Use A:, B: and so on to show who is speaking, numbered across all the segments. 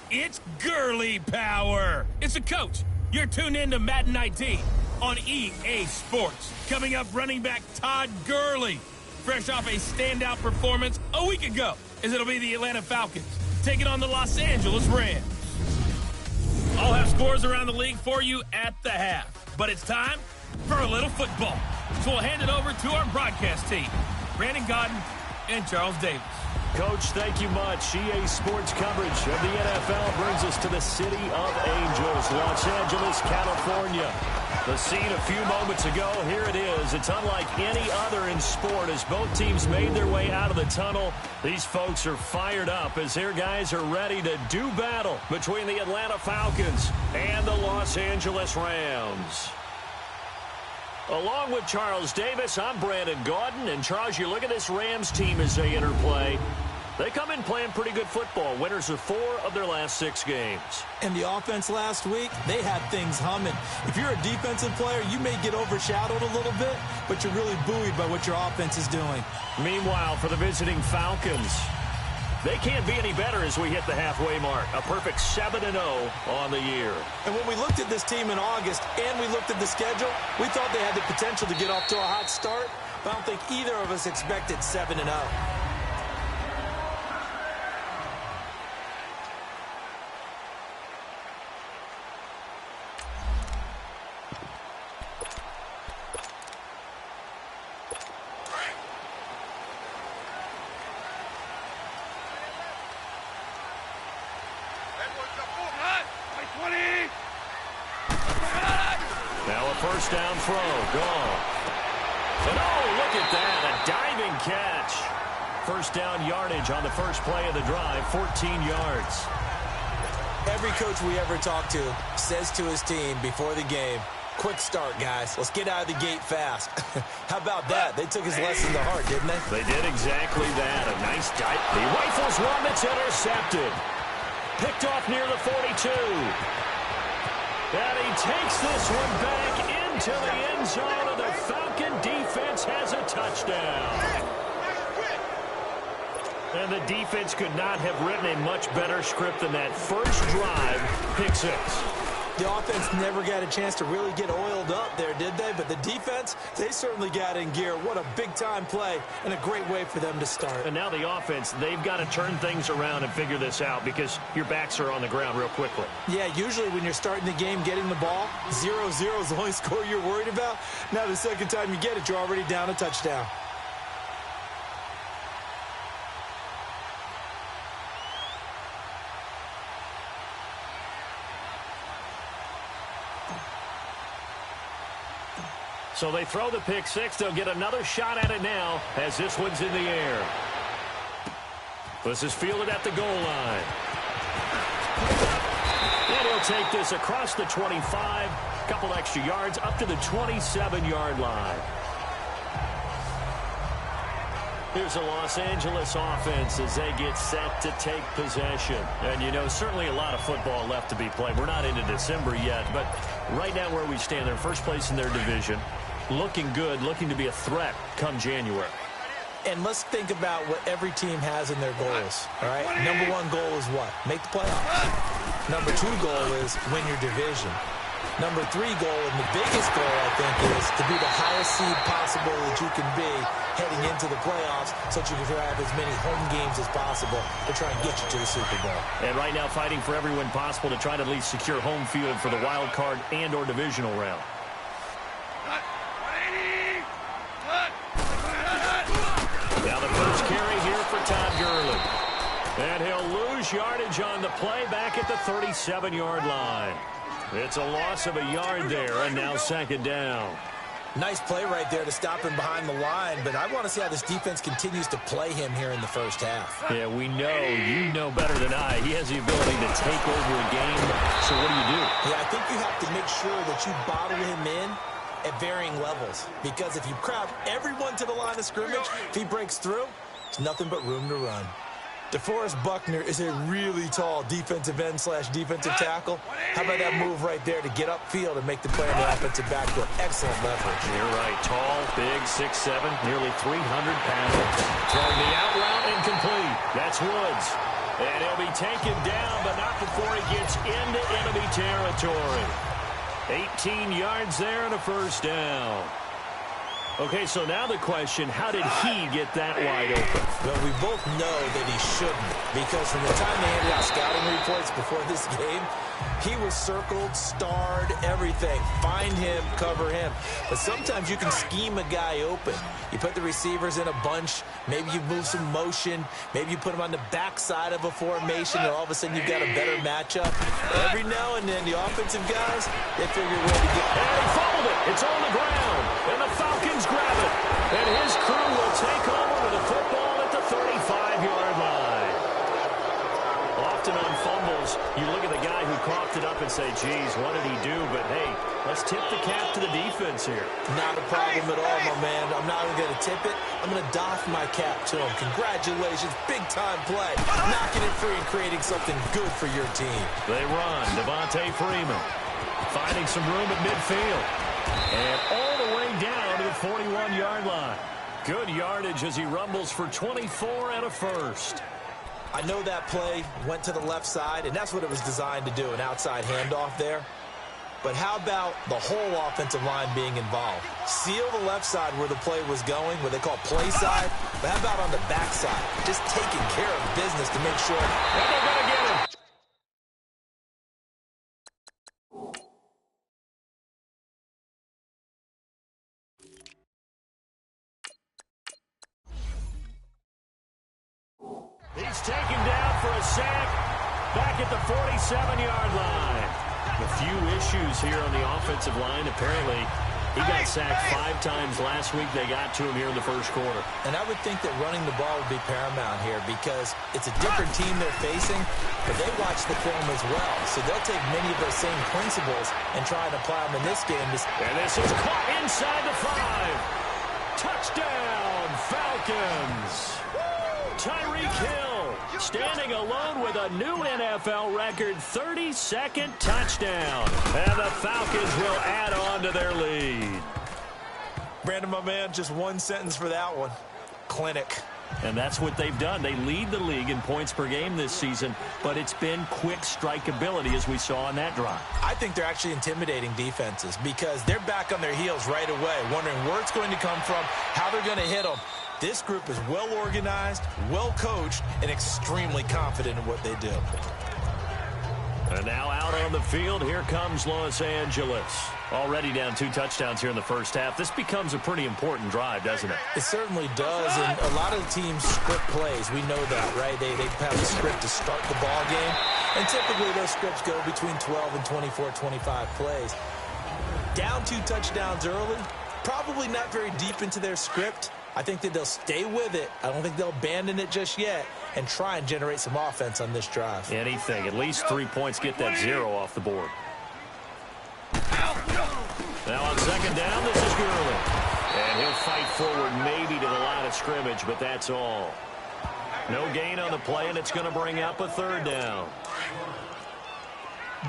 A: It's girly power. It's a coach. You're tuned in to Madden 19 on EA Sports. Coming up, running back Todd Gurley, fresh off a standout performance a week ago, as it'll be the Atlanta Falcons taking on the Los Angeles Rams. I'll have scores around the league for you at the half, but it's time for a little football. So we'll hand it over to our broadcast team, Brandon Godden and Charles Davis.
B: Coach, thank you much. EA Sports coverage of the NFL brings us to the City of Angels, Los Angeles, California. The scene a few moments ago, here it is. It's unlike any other in sport as both teams made their way out of the tunnel. These folks are fired up as their guys are ready to do battle between the Atlanta Falcons and the Los Angeles Rams. Along with Charles Davis, I'm Brandon Gaudin. And Charles, you look at this Rams team as they enter play. They come in playing pretty good football. Winners of 4 of their last 6 games.
C: And the offense last week, they had things humming. If you're a defensive player, you may get overshadowed a little bit, but you're really buoyed by what your offense is doing.
B: Meanwhile, for the visiting Falcons, they can't be any better as we hit the halfway mark. A perfect 7-0 on the year.
C: And when we looked at this team in August and we looked at the schedule, we thought they had the potential to get off to a hot start, but I don't think either of us expected 7-0.
B: Now a first down throw, gone. And oh, look at that, a diving catch. First down yardage on the first play of the drive, 14 yards.
C: Every coach we ever talk to says to his team before the game, quick start, guys. Let's get out of the gate fast. How about that? They took his lesson to heart, didn't they?
B: They did exactly that. A nice dive. He rifles one that's intercepted. Picked off near the 42. And he takes this one back into the end zone, and the Falcon defense has a touchdown. And the defense could not have written a much better script than that. First drive, pick 6.
C: The offense never got a chance to really get oiled up there, did they? But the defense, they certainly got in gear. What a big-time play and a great way for them to start.
B: And now the offense, they've got to turn things around and figure this out because your backs are on the ground real quickly.
C: Yeah, usually when you're starting the game getting the ball, 0-0 is the only score you're worried about. Now the second time you get it, you're already down a touchdown.
B: So they throw the pick six. They'll get another shot at it now as this one's in the air. This is fielded at the goal line. And he'll take this across the 25. Couple extra yards up to the 27-yard line. Here's the Los Angeles offense as they get set to take possession. And, you know, certainly a lot of football left to be played. We're not into December yet, but right now where we stand, they're first place in their division. Looking good, looking to be a threat come January.
C: And let's think about what every team has in their goals, all right? Number one goal is what? Make the playoffs. Number two goal is win your division. Number three goal, and the biggest goal, I think, is to be the highest seed possible that you can be heading into the playoffs so that you can have as many home games as possible to try and get you to the Super Bowl.
B: And right now fighting for every win possible to try to at least secure home field for the wild card and or divisional round. Now the first carry here for Todd Gurley. And he'll lose yardage on the play back at the 37-yard line. It's a loss of a yard there, and now second down.
C: Nice play right there to stop him behind the line, but I want to see how this defense continues to play him here in the first half.
B: Yeah, we know. You know better than I. He has the ability to take over a game. So what do?
C: Yeah, I think you have to make sure that you bottle him in at varying levels, because if you crowd everyone to the line of scrimmage, if he breaks through, it's nothing but room to run. DeForest Buckner is a really tall defensive end / defensive tackle. How about that move right there to get upfield and make the play on the offensive backfield? Excellent leverage.
B: You're right. Tall, big, 6'7", nearly 300 pounds. Throwing the out route incomplete. That's Woods. And he'll be taken down, but not before he gets into enemy territory. 18 yards there and a first down. Okay, so now the question, how did he get that wide open?
C: Well, we both know that he shouldn't, because from the time they handed out scouting reports before this game, he was circled, starred, everything. Find him, cover him. But sometimes you can scheme a guy open. You put the receivers in a bunch. Maybe you move some motion. Maybe you put him on the backside of a formation, and all of a sudden you've got a better matchup. Every now and then, the offensive guys, they figure a way to get...
B: And he fumbled it. It's on the ground. And the Falcons grab it. And his crew will take over with the football at the 35-yard line. Often on fumbles, you look at the guy who coughed it up and say, geez, what did he do? But, hey, let's tip the cap to the defense here.
C: Not a problem at all, my man. I'm not even going to tip it. I'm going to doff my cap to him. Congratulations. Big-time play. Knocking it free and creating something good for your team.
B: They run. Devontae Freeman finding some room at midfield. And all the way down to the 41-yard line. Good yardage as he rumbles for 24 and a first.
C: I know that play went to the left side, and that's what it was designed to do, an outside handoff there. But how about the whole offensive line being involved? Seal the left side where the play was going, what they call play side. But how about on the back side? Just taking care of business to make sure.
B: And they're going to get him. He's taken down for a sack back at the 47-yard line. A few issues here on the offensive line. Apparently, he got sacked 5 times last week. They got to him here in the first quarter.
C: And I would think that running the ball would be paramount here because it's a different team they're facing, but they watch the film as well. So they'll take many of those same principles and try and apply them in this game.
B: And this is caught inside the 5. Touchdown, Falcons. Tyreek Hill standing alone with a new NFL record 32nd touchdown. And the Falcons will add on to their lead.
C: Brandon, my man, just one sentence for that one. Clinic.
B: And that's what they've done. They lead the league in points per game this season, but it's been quick strikeability as we saw on that drive.
C: I think they're actually intimidating defenses because they're back on their heels right away, wondering where it's going to come from, how they're going to hit them. This group is well organized, well coached, and extremely confident in what they do.
B: And now out on the field, here comes Los Angeles. Already down 2 touchdowns here in the first half. This becomes a pretty important drive, doesn't it?
C: It certainly does, and a lot of the teams script plays. We know that, right? They have a script to start the ball game, and typically those scripts go between 12 and 24, 25 plays. Down 2 touchdowns early, probably not very deep into their script. I think that they'll stay with it. I don't think they'll abandon it just yet and try and generate some offense on this drive.
B: Anything. At least 3 points, get that 0 off the board. Now on second down, this is Gurley. And he'll fight forward maybe to the line of scrimmage, but that's all. No gain on the play, and it's going to bring up a 3rd down.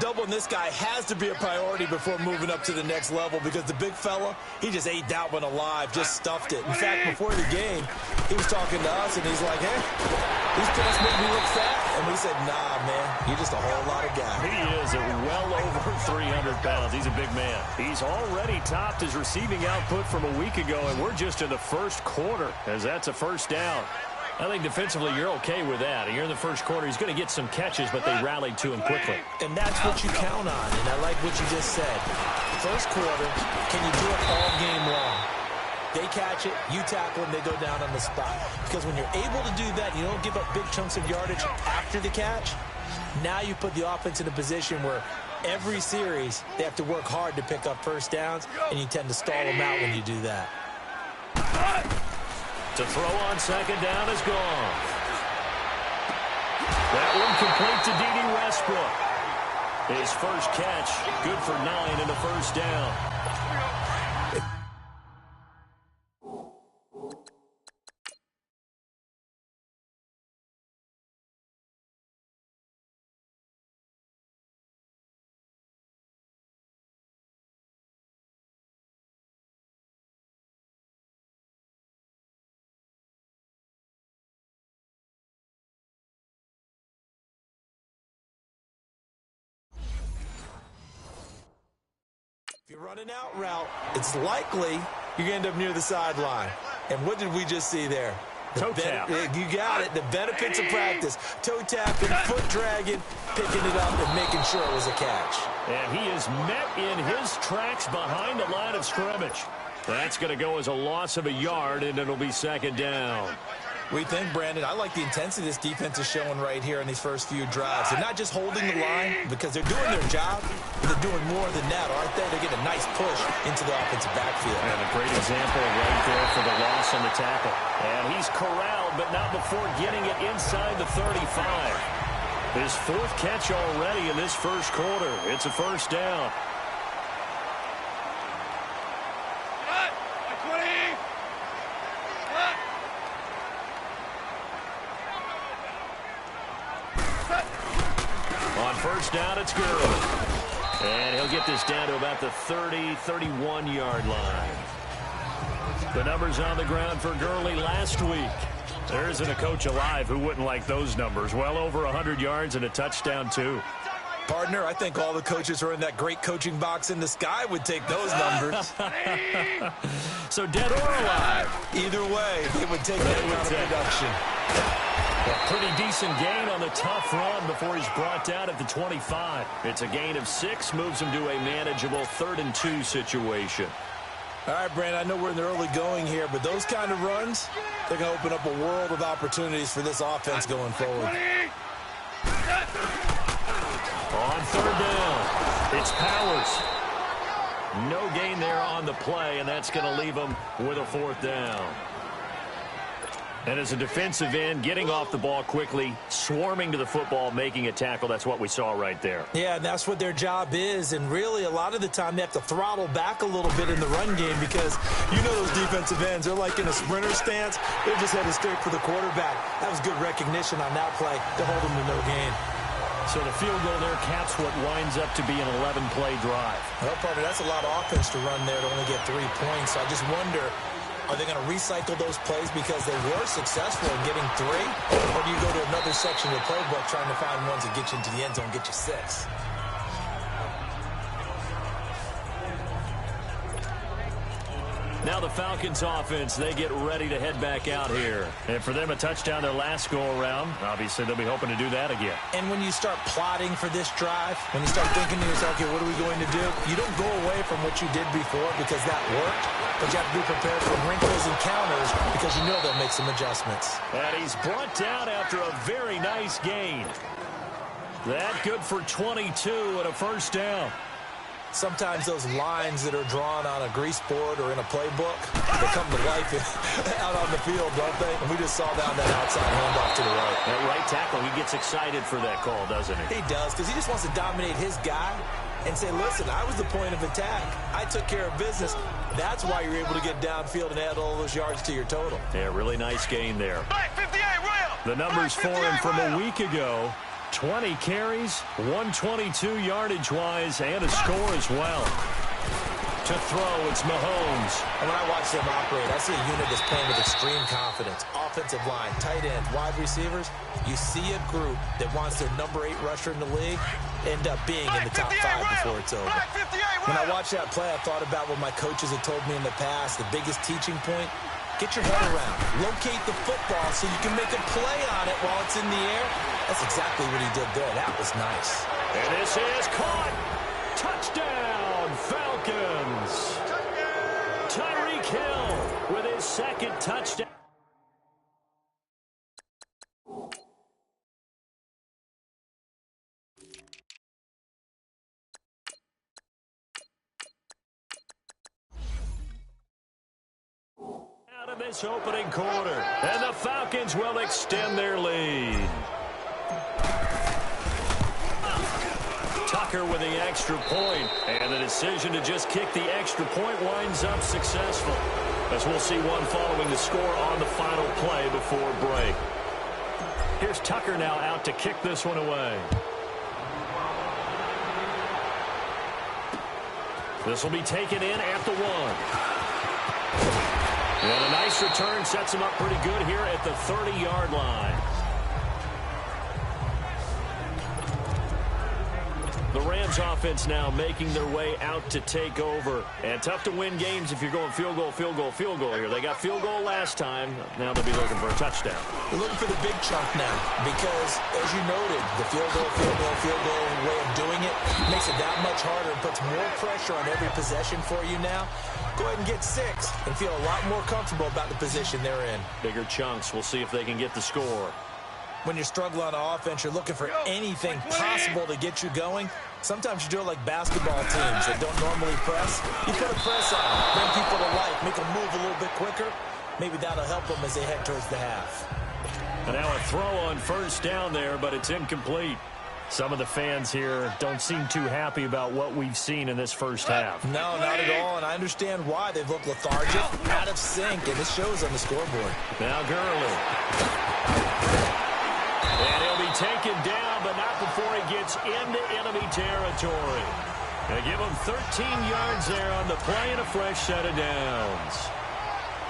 C: Doubling this guy has to be a priority before moving up to the next level because the big fella, he just ate that one alive, just stuffed it. In fact, before the game, he was talking to us, and he's like, hey, these pants make me look fat. And we said, nah, man, you're just a whole lot of guy.
B: He is at well over 300 pounds. He's a big man. He's already topped his receiving output from a week ago, and we're just in the first quarter as that's a 1st down. I think defensively you're okay with that. You're in the first quarter. He's going to get some catches, but they rallied to him quickly.
C: And that's what you count on, and I like what you just said. First quarter, can you do it all game long? They catch it, you tackle them, they go down on the spot. Because when you're able to do that, you don't give up big chunks of yardage after the catch. Now you put the offense in a position where every series they have to work hard to pick up 1st downs, and you tend to stall them out when you do that.
B: To throw on second down is gone. That one complete to D.D. Westbrook. His first catch, good for 9 and a 1st down.
C: If you're running out route, it's likely you're going to end up near the sideline. And what did we just see there?
B: Toe tap.
C: You got it. The benefits of practice. Toe tapping, foot dragging, picking it up, and making sure it was a catch.
B: And he is met in his tracks behind the line of scrimmage. That's going to go as a loss of a yard, and it'll be second down.
C: We think, Brandon, I like the intensity this defense is showing right here in these first few drives. They're not just holding the line because they're doing their job, but they're doing more than that, aren't they? They're getting a nice push into the offensive backfield.
B: And a great example right there for the loss on the tackle. And he's corralled, but not before getting it inside the 35. His 4th catch already in this first quarter. It's a 1st down. On 1st down, it's Gurley. And he'll get this down to about the 30, 31-yard line. The numbers on the ground for Gurley last week. There isn't a coach alive who wouldn't like those numbers. Well over 100 yards and a touchdown, too.
C: Partner, I think all the coaches who are in that great coaching box in the sky would take those numbers.
B: So dead or alive?
C: Either way, they would take that amount of production.
B: A pretty decent gain on the tough run before he's brought down at the 25. It's a gain of 6, moves him to a manageable 3rd and 2 situation.
C: All right, Brandon, I know we're in the early going here, but those kind of runs, they're going to open up a world of opportunities for this offense going forward.
B: On 3rd down, it's Powers. No gain there on the play, and that's going to leave him with a 4th down. And as a defensive end, getting off the ball quickly, swarming to the football, making a tackle, that's what we saw right there.
C: Yeah, and that's what their job is. And really, a lot of the time, they have to throttle back a little bit in the run game because you know those defensive ends, they're like in a sprinter stance. They're just headed straight for the quarterback. That was good recognition on that play to hold them to no gain.
B: So the field goal there caps what winds up to be an 11-play drive.
C: Well, partner, that's a lot of offense to run there to only get 3 points. So I just wonder, Are they going to recycle those plays because they were successful in getting 3? Or do you go to another section of the playbook trying to find ones that get you into the end zone and get you 6?
B: Now the Falcons offense, they get ready to head back out here. And for them, a touchdown their last go-around. Obviously, they'll be hoping to do that again.
C: And when you start plotting for this drive, when you start thinking to yourself, okay, what are we going to do? You don't go away from what you did before because that worked. But you have to be prepared for wrinkles and counters because you know they'll make some adjustments.
B: And he's brought down after a very nice gain. That good for 22 and a first down.
C: Sometimes those lines that are drawn on a grease board or in a playbook, they come to life out on the field, don't they? And we just saw that on that outside handoff to the right.
B: That right tackle, he gets excited for that call, doesn't he?
C: He does, because he just wants to dominate his guy and say, listen, I was the point of attack. I took care of business. That's why you're able to get downfield and add all those yards to your total.
B: Yeah, really nice gain there.
D: Black 58, Will.
B: The numbers for him from a week ago. 20 carries, 122 yardage-wise, and a score as well. To throw, it's Mahomes.
C: And when I watch them operate, I see a unit that's playing with extreme confidence. Offensive line, tight ends, wide receivers. You see a group that wants their number 8 rusher in the league end up being in the top 5 before it's over. When I watched that play, I thought about what my coaches had told me in the past. The biggest teaching point, get your head around. Locate the football so you can make a play on it while it's in the air. That's exactly what he did there. That was nice.
B: And this is caught. Touchdown, Falcons. Tyreek Hill with his second touchdown. Out of this opening quarter, and the Falcons will extend their lead. Tucker with the extra point, and the decision to just kick the extra point winds up successful, as we'll see one following the score on the final play before break. Here's Tucker now out to kick this one away. This will be taken in at the 1. And a nice return sets him up pretty good here at the 30-yard line. The Rams offense now making their way out to take over. And tough to win games if you're going field goal, field goal, field goal here. They got field goal last time. Now they'll be looking for a touchdown.
C: They're looking for the big chunk now because, as you noted, the field goal way of doing it makes it that much harder and puts more pressure on every possession for you now. Go ahead and get 6 and feel a lot more comfortable about the position they're in.
B: Bigger chunks. We'll see if they can get the score.
C: When you're struggling on offense, you're looking for anything possible to get you going. Sometimes you do it like basketball teams that don't normally press. You put a press on them, bring people to life, make them move a little bit quicker. Maybe that'll help them as they head towards the half.
B: And now a throw on first down there, but it's incomplete. Some of the fans here don't seem too happy about what we've seen in this first half.
C: No, not at all, and I understand why. They've looked lethargic, out of sync, and this shows on the scoreboard.
B: Now Gurley. And he'll be taken down, but not before he gets into enemy territory. They give him 13 yards there on the play and a fresh set of downs.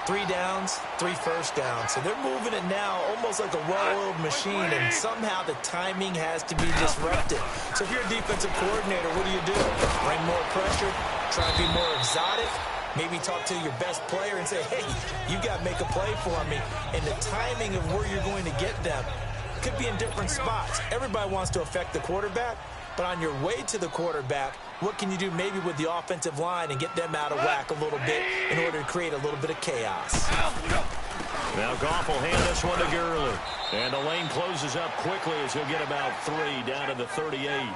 C: 3 downs, 3 first downs. So they're moving it now almost like a well-oiled machine, and somehow the timing has to be disrupted. So if you're a defensive coordinator, what do? Bring more pressure, try to be more exotic, maybe talk to your best player and say, hey, you got to make a play for me. And the timing of where you're going to get them could be in different spots. Everybody wants to affect the quarterback, but on your way to the quarterback, what can you do maybe with the offensive line and get them out of whack a little bit in order to create a little bit of chaos?
B: Now Goff will hand this one to Gurley. And the lane closes up quickly as he'll get about 3 down to the 38.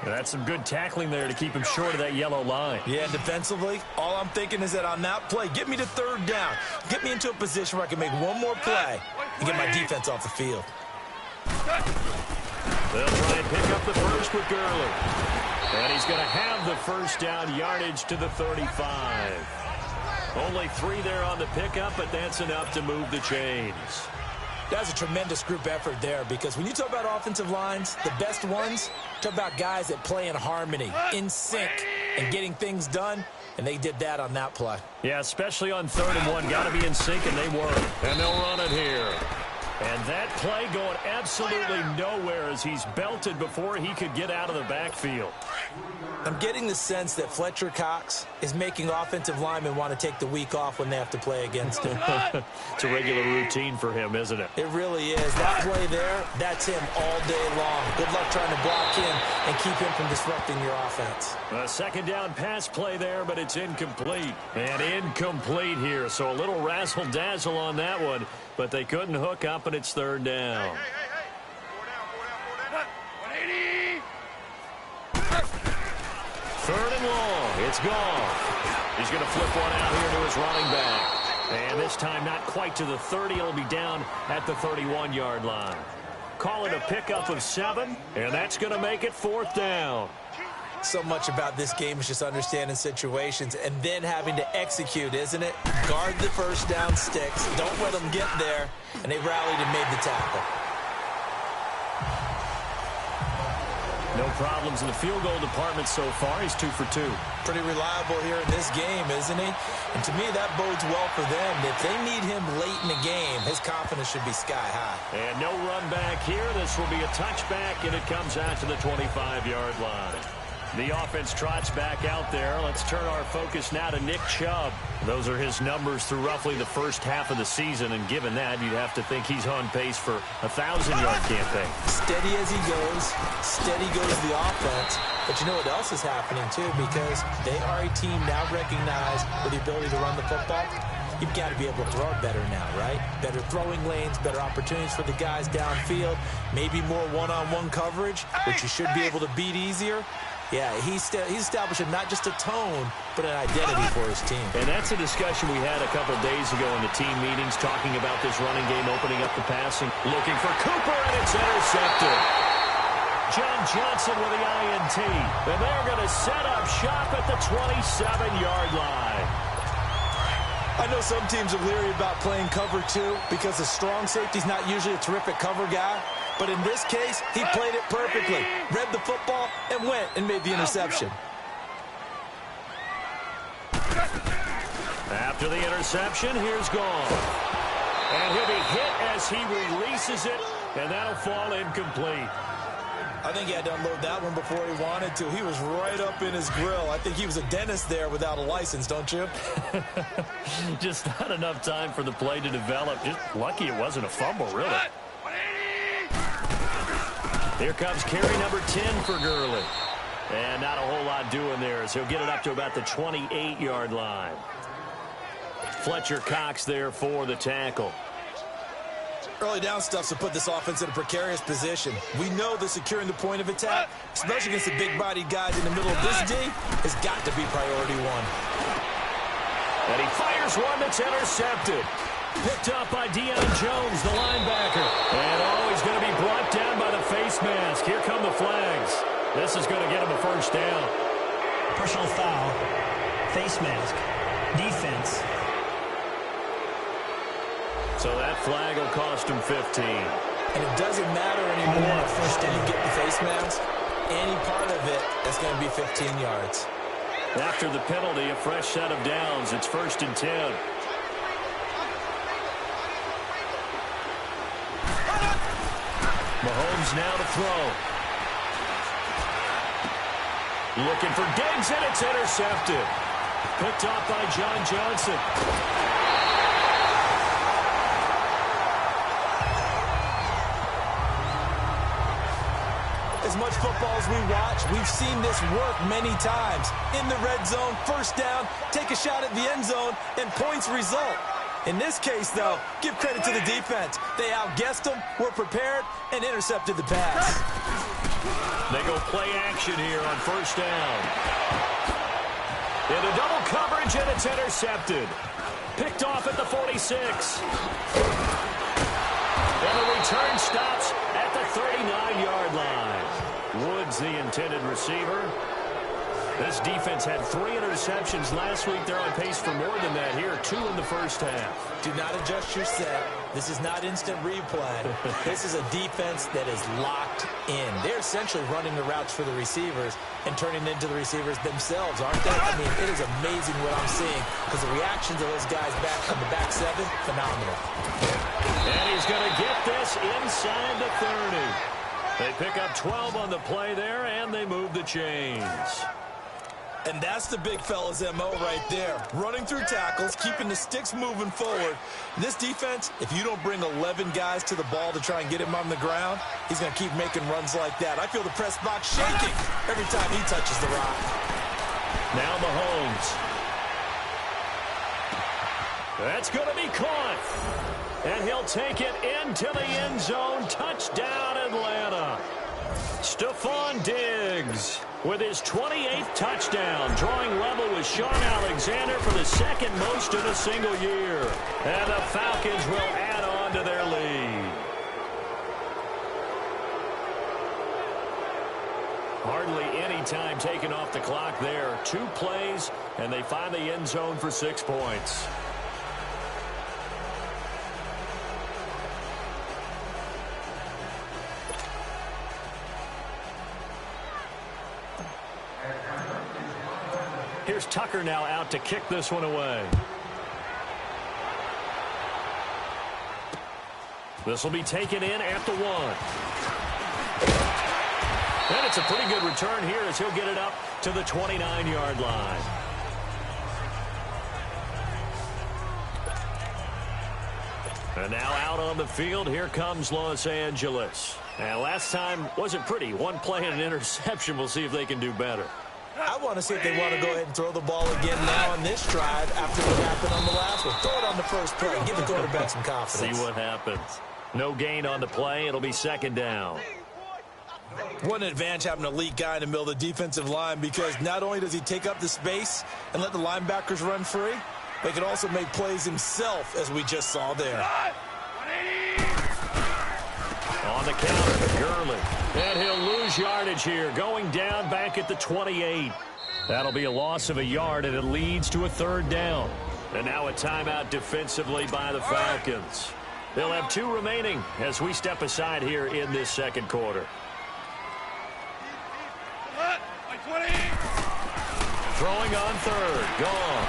B: That's some good tackling there to keep him short of that yellow line.
C: Yeah, defensively, all I'm thinking is that on that play, get me to 3rd down. Get me into a position where I can make one more play and get my defense off the field.
B: They'll try and pick up the first with Gurley. And he's going to have the first down yardage to the 35. Only 3 there on the pickup, but that's enough to move the chains.
C: That's a tremendous group effort there, because when you talk about offensive lines, the best ones, talk about guys that play in harmony, in sync, and getting things done. and they did that on that play.
B: Yeah, especially on 3rd and 1. Got to be in sync, and they were. And they'll run it here. And that play going absolutely nowhere as he's belted before he could get out of the backfield.
C: I'm getting the sense that Fletcher Cox is making offensive linemen want to take the week off when they have to play against him.
B: It's a regular routine for him, isn't it?
C: It really is. That play there, that's him all day long. Good luck trying to block him and keep him from disrupting your offense.
B: A 2nd down pass play there, but it's incomplete. And incomplete here, so a little razzle-dazzle on that one, but they couldn't hook up, and it's 3rd down. Third and long. It's gone. He's going to flip one out here to his running back. And this time not quite to the 30. It'll be down at the 31-yard line. Call it a pickup of 7, and that's going to make it 4th down.
C: So much about this game is just understanding situations and then having to execute, isn't it? Guard the first down sticks. Don't let them get there. And they rallied and made the tackle.
B: No problems in the field goal department so far. He's 2 for 2.
C: Pretty reliable here in this game, isn't he? And to me, that bodes well for them. If they need him late in the game, his confidence should be sky high.
B: And no run back here. This will be a touchback, and it comes out to the 25-yard line. The offense trots back out there. Let's turn our focus now to Nick Chubb. Those are his numbers through roughly the first half of the season, and given that, you'd have to think he's on pace for a 1,000-yard campaign.
C: Steady as he goes, steady goes the offense. But you know what else is happening, too, because they are a team now recognized with the ability to run the football. You've got to be able to throw it better now, right? Better throwing lanes, better opportunities for the guys downfield, maybe more one-on-one coverage, which you should be able to beat easier. Yeah, he's establishing not just a tone, but an identity for his team.
B: And that's a discussion we had a couple days ago in the team meetings, talking about this running game, opening up the passing. Looking for Cooper, and it's intercepted. John Johnson with the INT. And they're going to set up shop at the 27-yard line.
C: I know some teams are leery about playing cover 2 because the strong safety's not usually a terrific cover guy. But in this case, he played it perfectly. Read the football and went and made the interception.
B: After the interception, here's Gone. And he'll be hit as he releases it, and that'll fall incomplete.
C: I think he had to unload that one before he wanted to. He was right up in his grill. I think he was a dentist there without a license, don't you?
B: Just not enough time for the play to develop. Just lucky it wasn't a fumble, really. Here comes carry number 10 for Gurley. And not a whole lot doing there as he'll get it up to about the 28-yard line. Fletcher Cox there for the tackle.
C: Early down stuff to put this offense in a precarious position. We know that securing the point of attack, especially against the big-bodied guys in the middle of this D, has got to be priority 1.
B: And he fires one that's intercepted. Picked up by Deion Jones, the linebacker. And he's going to be brought down by the face mask. Here come the flags. This is going to get him a first down.
D: Personal foul, face mask, defense.
B: So that flag will cost him 15.
C: And it doesn't matter anymore if you get the face mask. Any part of it, that's going to be 15 yards.
B: After the penalty, a fresh set of downs. It's 1st and 10. Mahomes now to throw. Looking for Diggs, and it's intercepted. Picked off by John Johnson.
C: As much football as we watch, we've seen this work many times. In the red zone, first down, take a shot at the end zone, and points result. In this case, though, give credit to the defense. They outguessed them, were prepared, and intercepted the pass.
B: They go play action here on first down. Into double coverage, and it's intercepted. Picked off at the 46. And the return stops at the 39-yard line. Woods, the intended receiver. This defense had 3 interceptions last week. They're on pace for more than that here, 2 in the first half.
C: Do not adjust your set This is not instant replay. This is a defense that is locked in. They're essentially running the routes for the receivers and turning into the receivers themselves, aren't they? I mean, it is amazing what I'm seeing because the reactions of those guys back on the back seven, phenomenal.
B: And he's going to get this inside the 30. They pick up 12 on the play there, and they move the chains.
C: And that's the big fella's MO right there. Running through tackles, keeping the sticks moving forward. This defense, if you don't bring 11 guys to the ball to try and get him on the ground, he's going to keep making runs like that. I feel the press box shaking every time he touches the rock.
B: Now Mahomes. That's going to be caught. And he'll take it into the end zone. Touchdown, Atlanta. Stephon Diggs with his 28th touchdown, drawing level with Sean Alexander for the second most in a single year. And the Falcons will add on to their lead. Hardly any time taken off the clock there. 2 plays, and they find the end zone for 6 points. Here's Tucker now out to kick this one away. This will be taken in at the 1. And it's a pretty good return here as he'll get it up to the 29-yard line. And now out on the field, here comes Los Angeles. And last time wasn't pretty. 1 play and an interception. We'll see if they can do better.
C: I want to see if they want to go ahead and throw the ball again now on this drive after what happened on the last one. Throw it on the first play. Give the quarterback some confidence.
B: See what happens. No gain on the play. It'll be 2nd down.
C: What an advantage having an elite guy in the middle of the defensive line, because not only does he take up the space and let the linebackers run free, but he can also make plays himself, as we just saw there.
B: On the counter, Gurley. And he'll lose yardage here, going down back at the 28. That'll be a loss of a yard, and it leads to a 3rd down. And now a timeout defensively by the Falcons. They'll have 2 remaining as we step aside here in this 2nd quarter. Throwing on 3rd. Gone.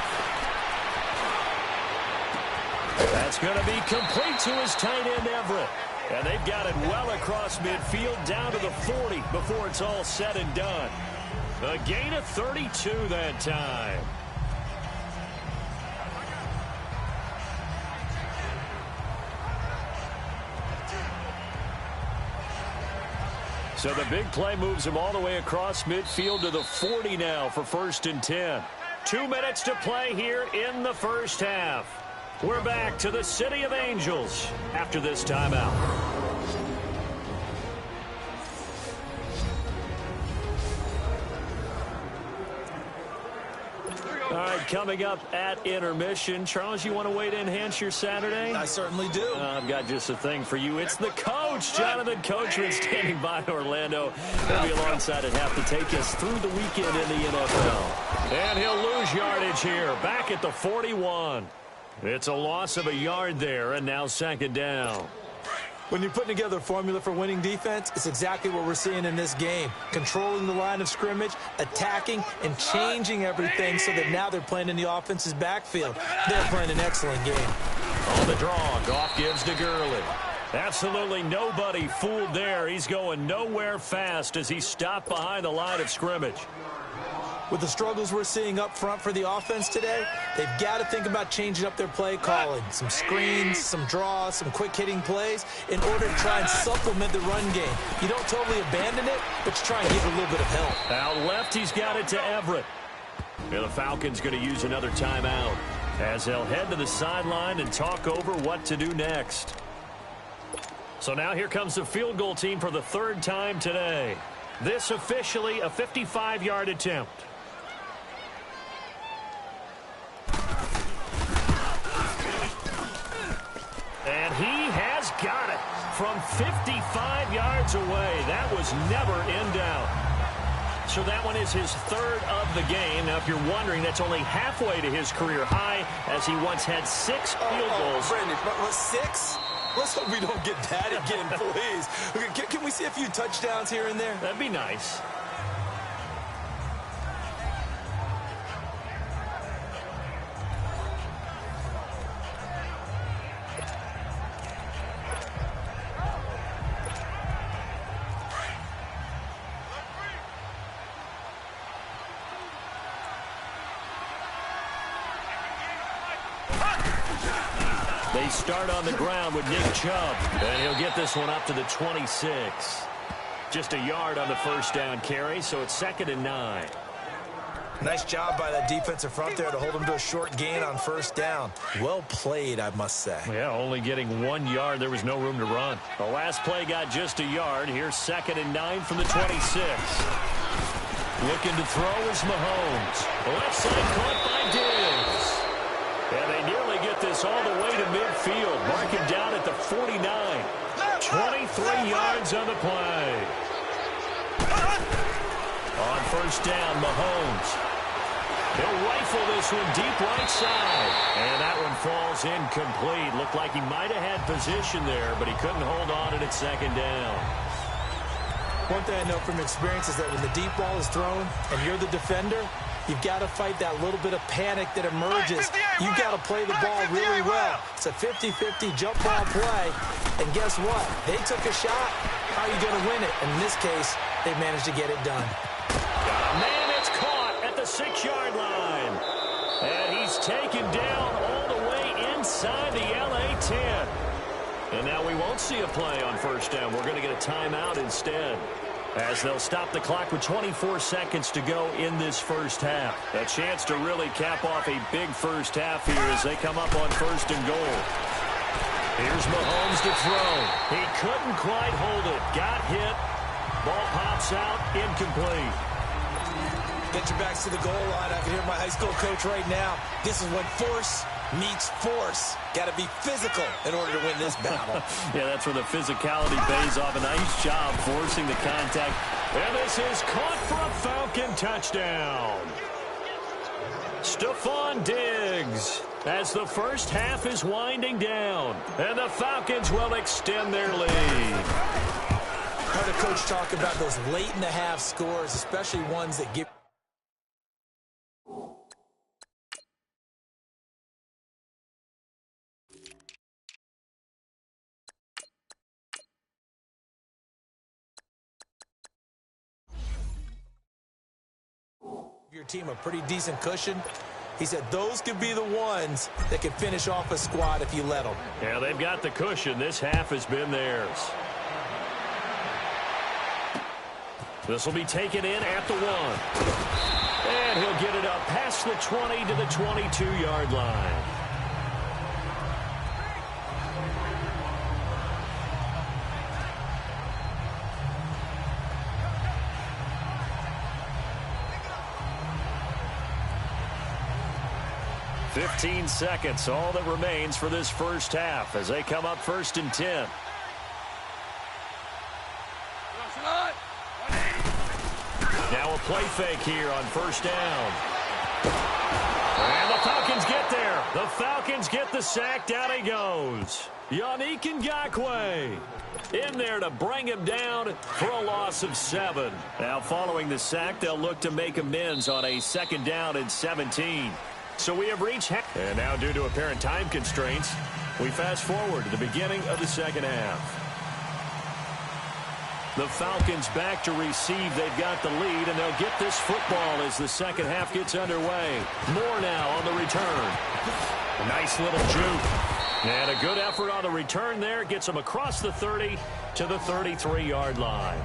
B: That's going to be complete to his tight end, Everett. And they've got it well across midfield down to the 40 before it's all said and done. A gain of 32 that time. So the big play moves him all the way across midfield to the 40 now for 1st and 10. 2 minutes to play here in the first half. We're back to the City of Angels after this timeout. All right, coming up at intermission. Charles, you want to wait to enhance your Saturday?
C: I certainly do.
B: I've got just a thing for you. It's the coach, Jonathan Coachman, standing by in Orlando. He'll be alongside at half to take us through the weekend in the NFL. And he'll lose yardage here, back at the 41. It's a loss of a yard there, and now 2nd down.
C: When you're putting together a formula for winning defense, it's exactly what we're seeing in this game. Controlling the line of scrimmage, attacking, and changing everything so that now they're playing in the offense's backfield. They're playing an excellent game.
B: On the draw, Goff gives to Gurley. Absolutely nobody fooled there. He's going nowhere fast as he stopped behind the line of scrimmage.
C: With the struggles we're seeing up front for the offense today, they've got to think about changing up their play calling. Some screens, some draws, some quick-hitting plays in order to try and supplement the run game. You don't totally abandon it, but you try and give it a little bit of help.
B: Out left, he's got it to Everett. And the Falcons going to use another timeout as they'll head to the sideline and talk over what to do next. So now here comes the field goal team for the 3rd time today. This officially a 55-yard attempt. And he has got it from 55 yards away. That was never in doubt. So that one is his 3rd of the game. Now, if you're wondering, that's only halfway to his career high, as he once had 6 field goals.
C: Brandon, what, 6? Let's hope we don't get that again, please. Okay, can we see a few touchdowns here and there?
B: That'd be nice. They start on the ground with Nick Chubb, and he'll get this one up to the 26. Just a yard on the first down carry, so it's 2nd and 9.
C: Nice job by that defensive front there to hold him to a short gain on first down. Well played, I must say.
B: Yeah, only getting 1 yard. There was no room to run. The last play got just a yard. Here's 2nd and 9 from the 26. Looking to throw is Mahomes. Left side caught by Diggs. And they nearly get this all the way to midfield. Mark him down at the 49. 23 yards on the play. On first down, Mahomes. He'll rifle this one deep right side. And that one falls incomplete. Looked like he might have had position there, but he couldn't hold on to it 2nd down.
C: One thing I know from experience is that when the deep ball is thrown and you're the defender, you've got to fight that little bit of panic that emerges. You've got to play the ball really well. It's a 50-50 jump ball play. And guess what? They took a shot. How are you going to win it? And in this case, they managed to get it done.
B: Man, it's caught at the 6-yard line. And he's taken down all the way inside the LA 10. And now we won't see a play on first down. We're going to get a timeout instead, as they'll stop the clock with 24 seconds to go in this first half. A chance to really cap off a big first half here as they come up on 1st and goal. Here's Mahomes to throw. He couldn't quite hold it. Got hit. Ball pops out. Incomplete.
C: Get your backs to the goal line. I can hear my high school coach right now. This is when force meets force. Got to be physical in order to win this battle.
B: Yeah, that's where the physicality pays off. A nice job forcing the contact. And this is caught for a Falcon touchdown. Stephon Diggs, as the first half is winding down. And the Falcons will extend their lead.
C: Heard a coach talk about those late in the half scores, especially ones that give. Your team a pretty decent cushion. He said those could be the ones that could finish off a squad if you let them.
B: Yeah, they've got the cushion. This half has been theirs. This will be taken in at the 1. And he'll get it up past the 20 to the 22-yard line. "15 seconds, all that remains for this first half as they come up 1st and 10. Now a play fake here on first down. And the Falcons get there. The Falcons get the sack. Down he goes. Yannick Ngakoue in there to bring him down for a loss of 7. Now following the sack, they'll look to make amends on a 2nd down and 17. So we have reached and now due to apparent time constraints, we fast forward to the beginning of the 2nd half. The Falcons back to receive. They've got the lead, and they'll get this football as the 2nd half gets underway. Moore now on the return. A nice little juke. And a good effort on the return there. Gets them across the 30 to the 33-yard line.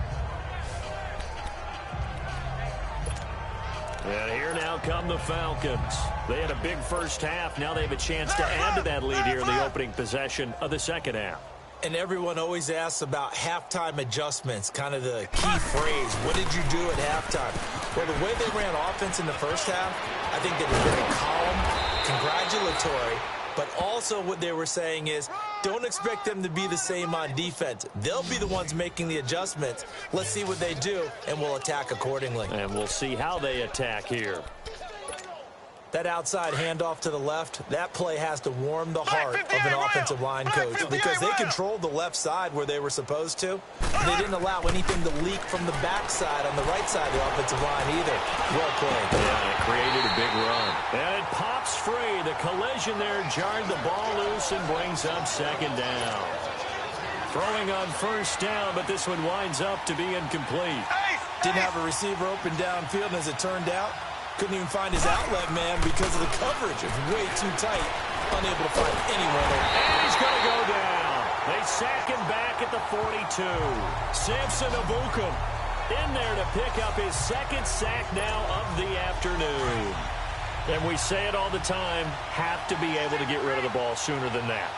B: And here now come the Falcons. They had a big first half. Now they have a chance to add to that lead here in the opening possession of the 2nd half.
C: And everyone always asks about halftime adjustments, kind of the key phrase. What did you do at halftime? Well, the way they ran offense in the first half, I think they were very calm, congratulatory, but also what they were saying is don't expect them to be the same on defense. They'll be the ones making the adjustments. Let's see what they do, and we'll attack accordingly.
B: And we'll see how they attack here.
C: That outside handoff to the left, that play has to warm the heart of an offensive line coach because they controlled the left side where they were supposed to. They didn't allow anything to leak from the backside on the right side of the offensive line either. Well played.
B: Yeah, it created a big run. And it pops free. The collision there jarred the ball loose and brings up second down. Throwing on first down, but this one winds up to be incomplete.
C: Didn't have a receiver open downfield, and as it turned out, couldn't even find his outlet man because of the coverage. It's way too tight. Unable to find anyone.
B: And he's going to go down. They sack him back at the 42. Samson Abukum in there to pick up his second sack now of the afternoon. And we say it all the time, have to be able to get rid of the ball sooner than that.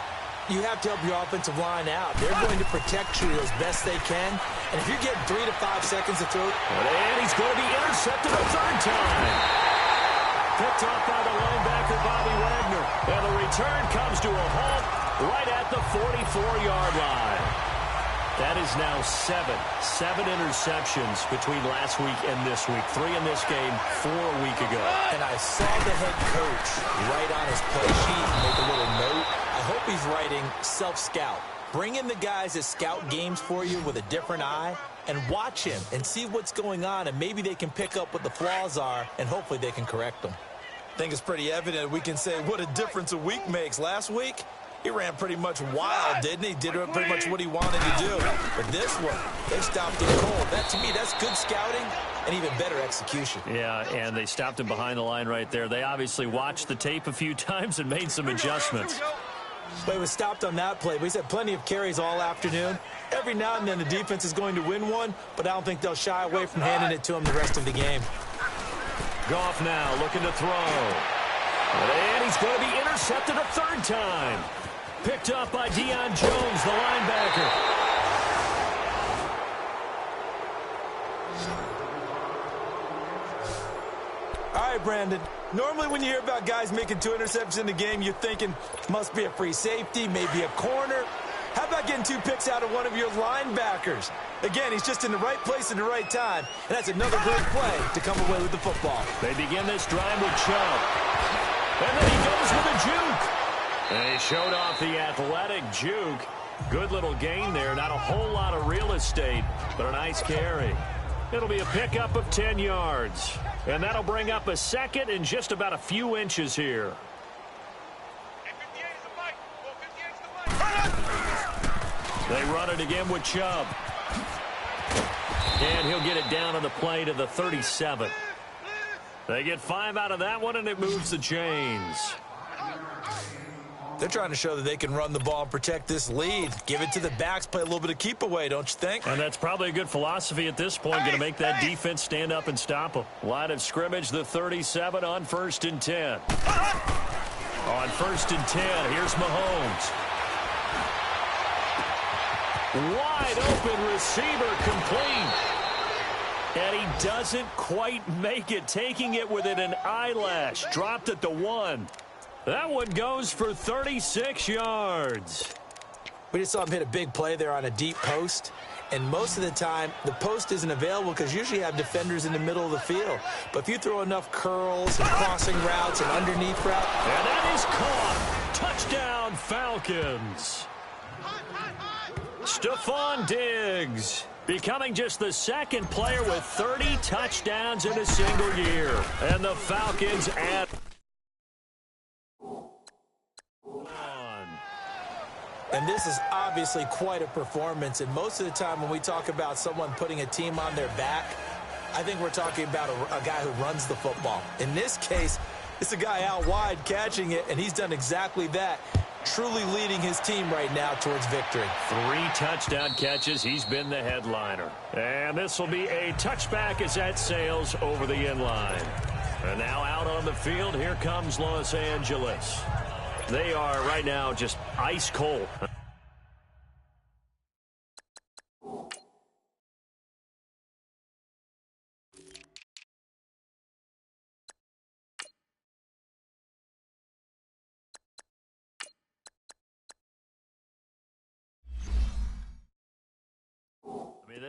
C: You have to help your offensive line out. They're going to protect you as best they can. And if you're getting 3 to 5 seconds to throw...
B: And he's going to be intercepted a third time. Picked off by the linebacker, Bobby Wagner. And the return comes to a halt right at the 44-yard line. That is now 7 interceptions between last week and this week. 3 in this game, 4 a week ago.
C: And I saw the head coach write on his play sheet and make a little note. I hope he's writing self-scout. Bring in the guys that scout games for you with a different eye and watch him and see what's going on, and maybe they can pick up what the flaws are, and hopefully they can correct them. I think it's pretty evident we can say what a difference a week makes. Last week, he ran pretty much wild, didn't he? Did pretty much what he wanted to do. But this one, they stopped him cold. That, to me, that's good scouting and even better execution.
B: Yeah, and they stopped him behind the line right there. They obviously watched the tape a few times and made some adjustments.
C: But he was stopped on that play. But he's had plenty of carries all afternoon. Every now and then the defense is going to win one, but I don't think they'll shy away from handing it to him the rest of the game.
B: Goff now looking to throw. And he's going to be intercepted a third time. Picked up by Deion Jones, the linebacker.
C: All right, Brandon. Normally when you hear about guys making 2 interceptions in the game, you're thinking must be a free safety, maybe a corner. How about getting 2 picks out of one of your linebackers? Again, he's just in the right place at the right time, and that's another great play to come away with the football.
B: They begin this drive with Chubb. And then he goes with a juke. And he showed off the athletic juke. Good little gain there. Not a whole lot of real estate, but a nice carry. It'll be a pickup of 10 yards. And that'll bring up a second in just about a few inches here. They run it again with Chubb. And he'll get it down on the play to the 37. They get 5 out of that one, and it moves the chains.
C: They're trying to show that they can run the ball and protect this lead. Give it to the backs, play a little bit of keep away, don't you think?
B: And that's probably a good philosophy at this point, going to make that defense stand up and stop them. Line of scrimmage, the 37 on 1st and 10. On 1st and 10, here's Mahomes. Wide open receiver complete. And he doesn't quite make it, taking it within an eyelash. Dropped at the 1. That one goes for 36 yards.
C: We just saw him hit a big play there on a deep post. And most of the time, the post isn't available because usually you have defenders in the middle of the field. But if you throw enough curls and crossing routes and underneath route.
B: And that is caught. Touchdown, Falcons. Stephon Diggs becoming just the 2nd player with 30 touchdowns in a single year. And the Falcons add on.
C: And this is obviously quite a performance. And most of the time when we talk about someone putting a team on their back, I think we're talking about a guy who runs the football. In this case, it's a guy out wide catching it, and he's done exactly that. Truly leading his team right now towards victory.
B: 3 touchdown catches. He's been the headliner. And this will be a touchback as that sails over the end line. And now out on the field, here comes Los Angeles. They are right now just ice cold.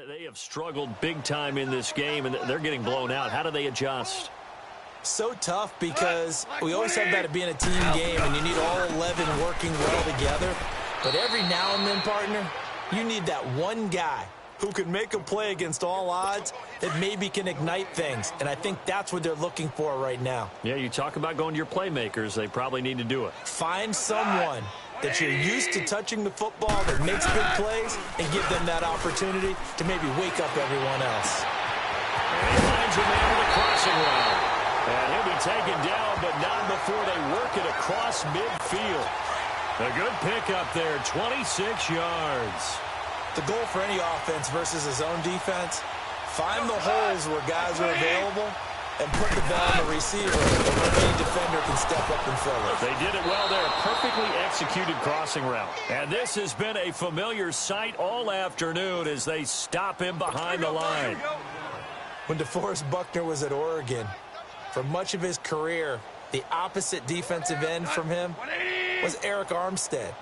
B: They have struggled big time in this game, and they're getting blown out. How do they adjust?
C: So tough because we always talk about it being a team game and you need all 11 working well together. But every now and then, partner, you need that one guy who can make a play against all odds that maybe can ignite things. And I think that's what they're looking for right now.
B: Yeah, you talk about going to your playmakers. They probably need to do it.
C: Find someone that you're used to touching the football that makes big plays and give them that opportunity to maybe wake up everyone else.
B: And he finds a man with a crossing route. And he'll be taken down, but not before they work it across midfield. A good pickup there, 26 yards.
C: The goal for any offense versus his own defense, find the holes where guys are available and put the ball on the receiver where any defender can step up and fill it.
B: They did it well there. Perfectly executed crossing route. And this has been a familiar sight all afternoon as they stop him behind the line.
C: When DeForest Buckner was at Oregon, for much of his career, the opposite defensive end from him was Eric Armstead.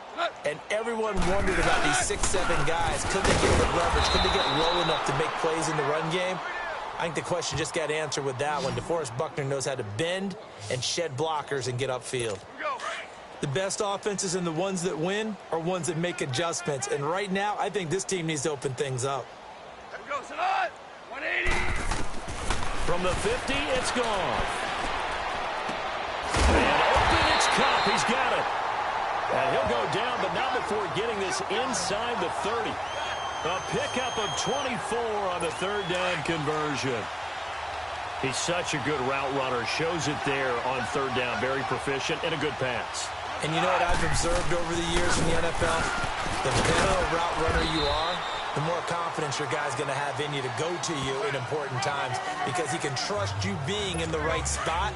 C: And everyone wondered about these 6'7" guys. Could they get the leverage? Could they get low enough to make plays in the run game? I think the question just got answered with that one. DeForest Buckner knows how to bend and shed blockers and get upfield. The best offenses and the ones that win are ones that make adjustments. And right now, I think this team needs to open things up.
E: There we go, Sadat. 180.
B: From the 50, it's gone. And open, it's Cup. He's got it. And he'll go down, but not before getting this inside the 30. A pickup of 24 on the third down conversion. He's such a good route runner. Shows it there on third down. Very proficient and a good pass.
C: And you know what I've observed over the years in the NFL? The better a route runner you are, the more confidence your guy's going to have in you to go to you in important times because he can trust you being in the right spot,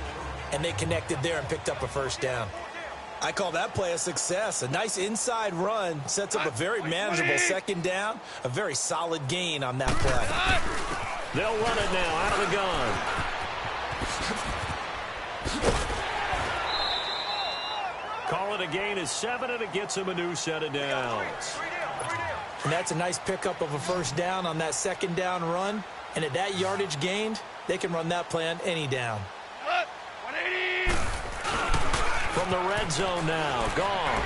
C: and they connected there and picked up a first down. I call that play a success. A nice inside run sets up a very manageable second down, a very solid gain on that play.
B: They'll run it now out of the gun. Call it a gain of 7, and it gets him a new set of downs.
C: And that's a nice pickup of a first down on that second down run. And at that yardage gained, they can run that play on any down.
E: 180.
B: From the red zone now, gone.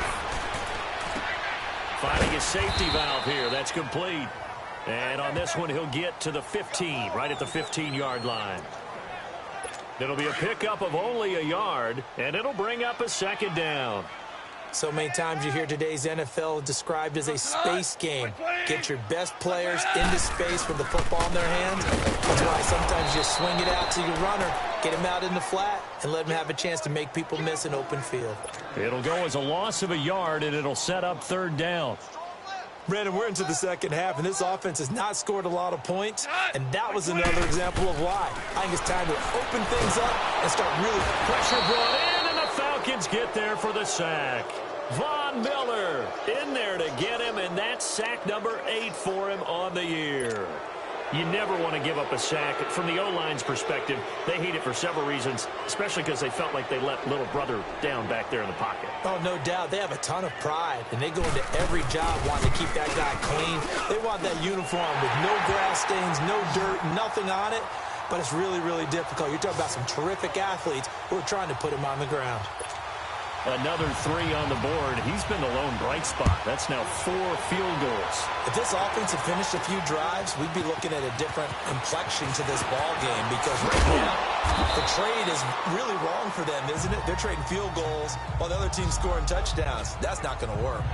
B: Finding a safety valve here. That's complete. And on this one, he'll get to the 15, right at the 15-yard line. It'll be a pickup of only a yard, and it'll bring up a second down.
C: So many times you hear today's NFL described as a space game. Get your best players into space with the football in their hands. That's why sometimes you swing it out to your runner, get him out in the flat, and let him have a chance to make people miss an open field.
B: It'll go as a loss of a yard, and it'll set up third down.
C: Brandon, we're into the second half, and this offense has not scored a lot of points, and that was another example of why. I think it's time to open things up and start really...
B: Pressure brought in, and the Falcons get there for the sack. Von Miller in there to get him, and that's sack number 8 for him on the year. You never want to give up a sack. From the O-line's perspective, they hate it for several reasons, especially because they felt like they let little brother down back there in the pocket.
C: Oh, no doubt. They have a ton of pride, and they go into every job wanting to keep that guy clean. They want that uniform with no grass stains, no dirt, nothing on it, but it's really, really difficult. You're talking about some terrific athletes who are trying to put him on the ground.
B: Another 3 on the board. He's been the lone bright spot. That's now 4 field goals.
C: If this offense had finished a few drives, we'd be looking at a different complexion to this ball game because right now, the trade is really wrong for them, isn't it? They're trading field goals while the other team's scoring touchdowns. That's not going to work.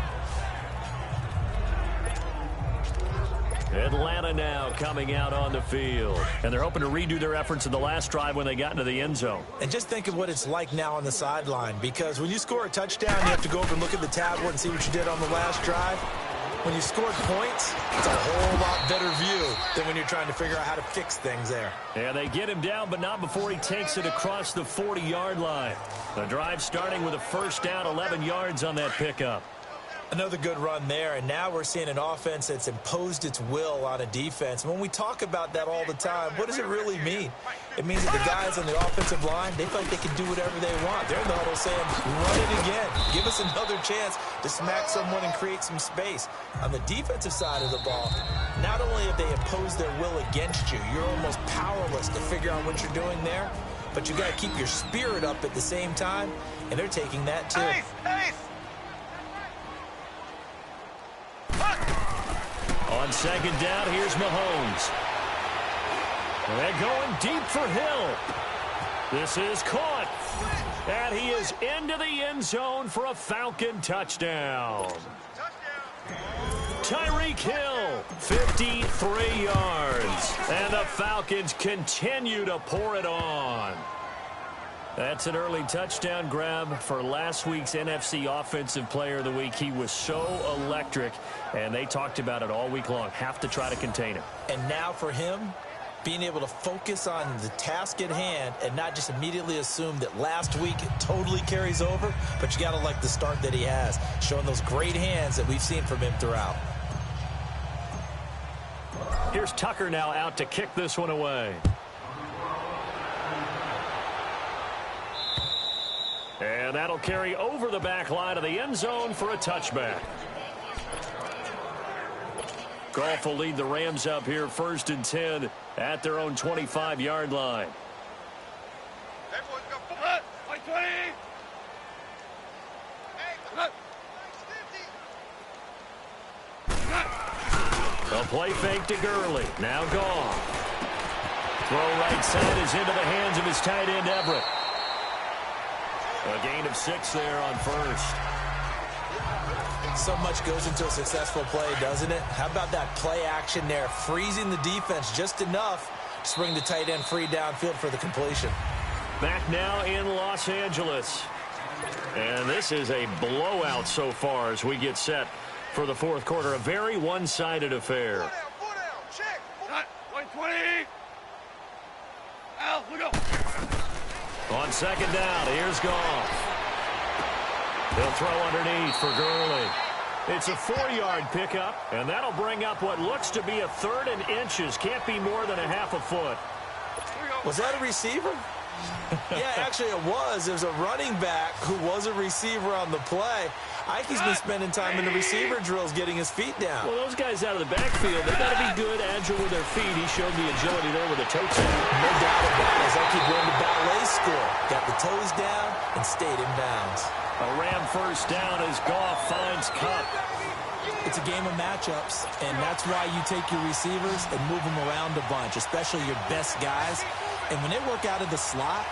B: Atlanta now coming out on the field. And they're hoping to redo their efforts in the last drive when they got into the end zone.
C: And just think of what it's like now on the sideline, because when you score a touchdown, you have to go over and look at the tablet and see what you did on the last drive. When you scored points, it's a whole lot better view than when you're trying to figure out how to fix things there.
B: Yeah, they get him down, but not before he takes it across the 40-yard line. The drive starting with a first down, 11 yards on that pickup.
C: Another good run there, and now we're seeing an offense that's imposed its will on a defense. When we talk about that all the time, what does it really mean? It means that the guys on the offensive line, they feel like they can do whatever they want. They're in the huddle saying, run it again. Give us another chance to smack someone and create some space. On the defensive side of the ball, not only have they imposed their will against you, you're almost powerless to figure out what you're doing there. but you got to keep your spirit up at the same time, and they're taking that too.
B: On second down, here's Mahomes. They're going deep for Hill. This is caught. And he is into the end zone for a Falcon touchdown. Tyreek Hill, 53 yards. And the Falcons continue to pour it on. That's an early touchdown grab for last week's NFC Offensive Player of the Week. He was so electric, and they talked about it all week long. Have to try to contain him.
C: And now for him, being able to focus on the task at hand and not just immediately assume that last week it totally carries over, but you got to like the start that he has, showing those great hands that we've seen from him throughout.
B: Here's Tucker now out to kick this one away. And that'll carry over the back line of the end zone for a touchback. Goff will lead the Rams up here 1st and 10 at their own 25-yard line.
E: Everyone go. 120.
B: A play fake to Gurley. Now Goff. Throw right side is into the hands of his tight end Everett. A gain of 6 there on first.
C: So much goes into a successful play, doesn't it? How about that play action there, freezing the defense just enough to bring the tight end free downfield for the completion.
B: Back now in Los Angeles. And this is a blowout so far as we get set for the fourth quarter. A very one-sided affair.
E: 120. Al, we go.
B: On second down, here's Goff. He'll throw underneath for Gurley. It's a 4-yard pickup, and that'll bring up what looks to be a 3rd and inches. Can't be more than a half a foot.
C: Was that a receiver? Yeah, actually it was. There's a running back who was a receiver on the play. Ike's been spending time in the receiver drills getting his feet down.
B: Well, those guys out of the backfield, they've got to be good, agile with their feet. He showed the agility there with a toe tap.
C: No doubt about it. As Ike going to ballet school. Got the toes down and stayed in bounds.
B: A Ram first down as Goff finds Kupp.
C: It's a game of matchups, and that's why you take your receivers and move them around a bunch, especially your best guys. And when they work out of the slot,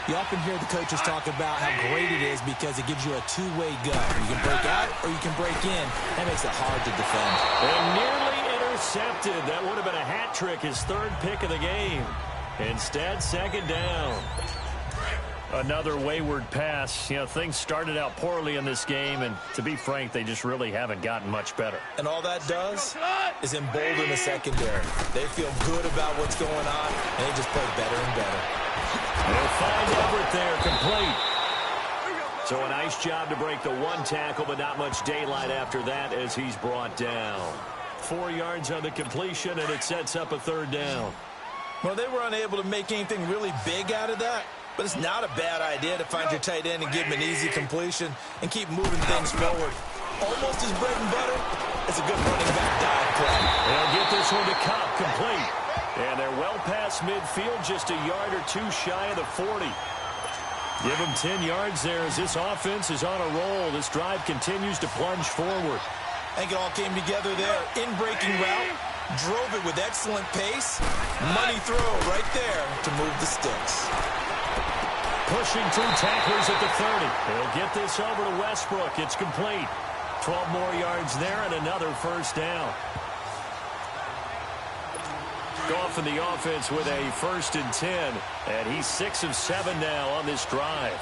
C: you often hear the coaches talk about how great it is because it gives you a two-way go. You can break out or you can break in. That makes it hard to defend.
B: And nearly intercepted. That would have been a hat trick, his 3rd pick of the game. Instead, second down. Another wayward pass. You know, things started out poorly in this game, and to be frank, they just really haven't gotten much better.
C: And all that does is embolden the secondary. They feel good about what's going on, and they just play better and better.
B: They'll find Everett there, complete. So a nice job to break the 1 tackle, but not much daylight after that as he's brought down. 4 yards on the completion, and it sets up a 3rd down.
C: Well, they were unable to make anything really big out of that. But it's not a bad idea to find your tight end and give him an easy completion and keep moving things forward. Almost his bread and butter. It's a good running back dive play.
B: They'll get this one to Kupp, complete. And they're well past midfield, just a yard or 2 shy of the 40. Give him 10 yards there as this offense is on a roll. This drive continues to plunge forward.
C: I think it all came together there. In-breaking route. Drove it with excellent pace. Money throw right there to move the sticks.
B: Pushing through tacklers at the 30. He'll get this over to Westbrook. It's complete. 12 more yards there and another first down. Goff in the offense with a 1st and 10. And he's 6 of 7 now on this drive.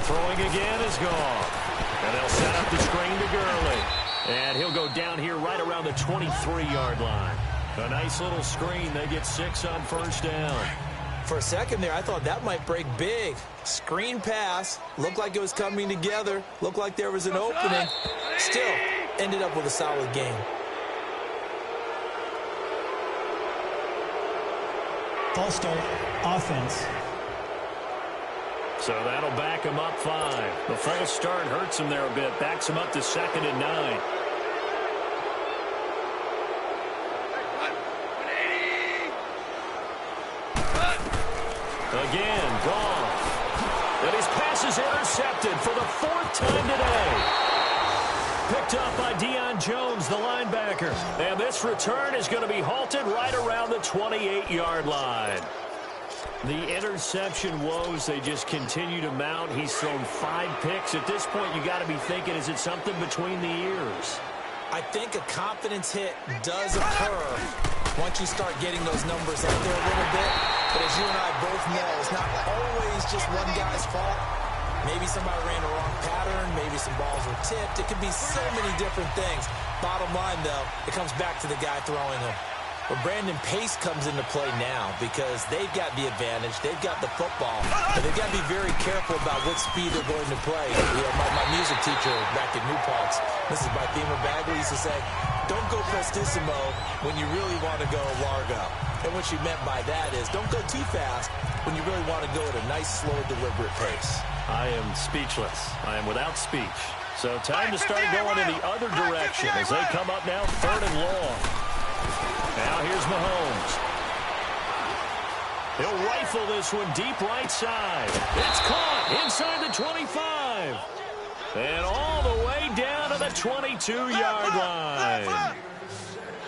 B: Throwing again is Goff. And they'll set up the screen to Gurley. And he'll go down here right around the 23-yard line. A nice little screen. They get 6 on first down.
C: For a second there, I thought that might break big. Screen pass. Looked like it was coming together. Looked like there was an opening. Still, ended up with a solid game.
D: False start, offense.
B: So that'll back him up 5. The false start hurts him there a bit. Backs him up to 2nd and 9. Again, Goff. And his pass is intercepted for the 4th time today. Picked up by Deion Jones, the linebacker. And this return is going to be halted right around the 28-yard line. The interception woes, they just continue to mount. He's thrown 5 picks. At this point, you got to be thinking, is it something between the ears?
C: I think a confidence hit does occur once you start getting those numbers up there a little bit. But as you and I both know, it's not always just one guy's fault. Maybe somebody ran the wrong pattern. Maybe some balls were tipped. It could be so many different things. Bottom line, though, it comes back to the guy throwing them. But Brandon, pace comes into play now because they've got the advantage. They've got the football. But they've got to be very careful about what speed they're going to play. You know, my music teacher back in New Paltz, Mrs. Bythema Bagley, used to say, don't go prestissimo when you really want to go largo. And what she meant by that is don't go too fast when you really want to go at a nice, slow, deliberate pace.
B: I am speechless. I am without speech. So time to start going in the other direction as they come up now 3rd and long. Now here's Mahomes. He'll rifle this one deep right side. It's caught inside the 25. And all the way down to the 22-yard line.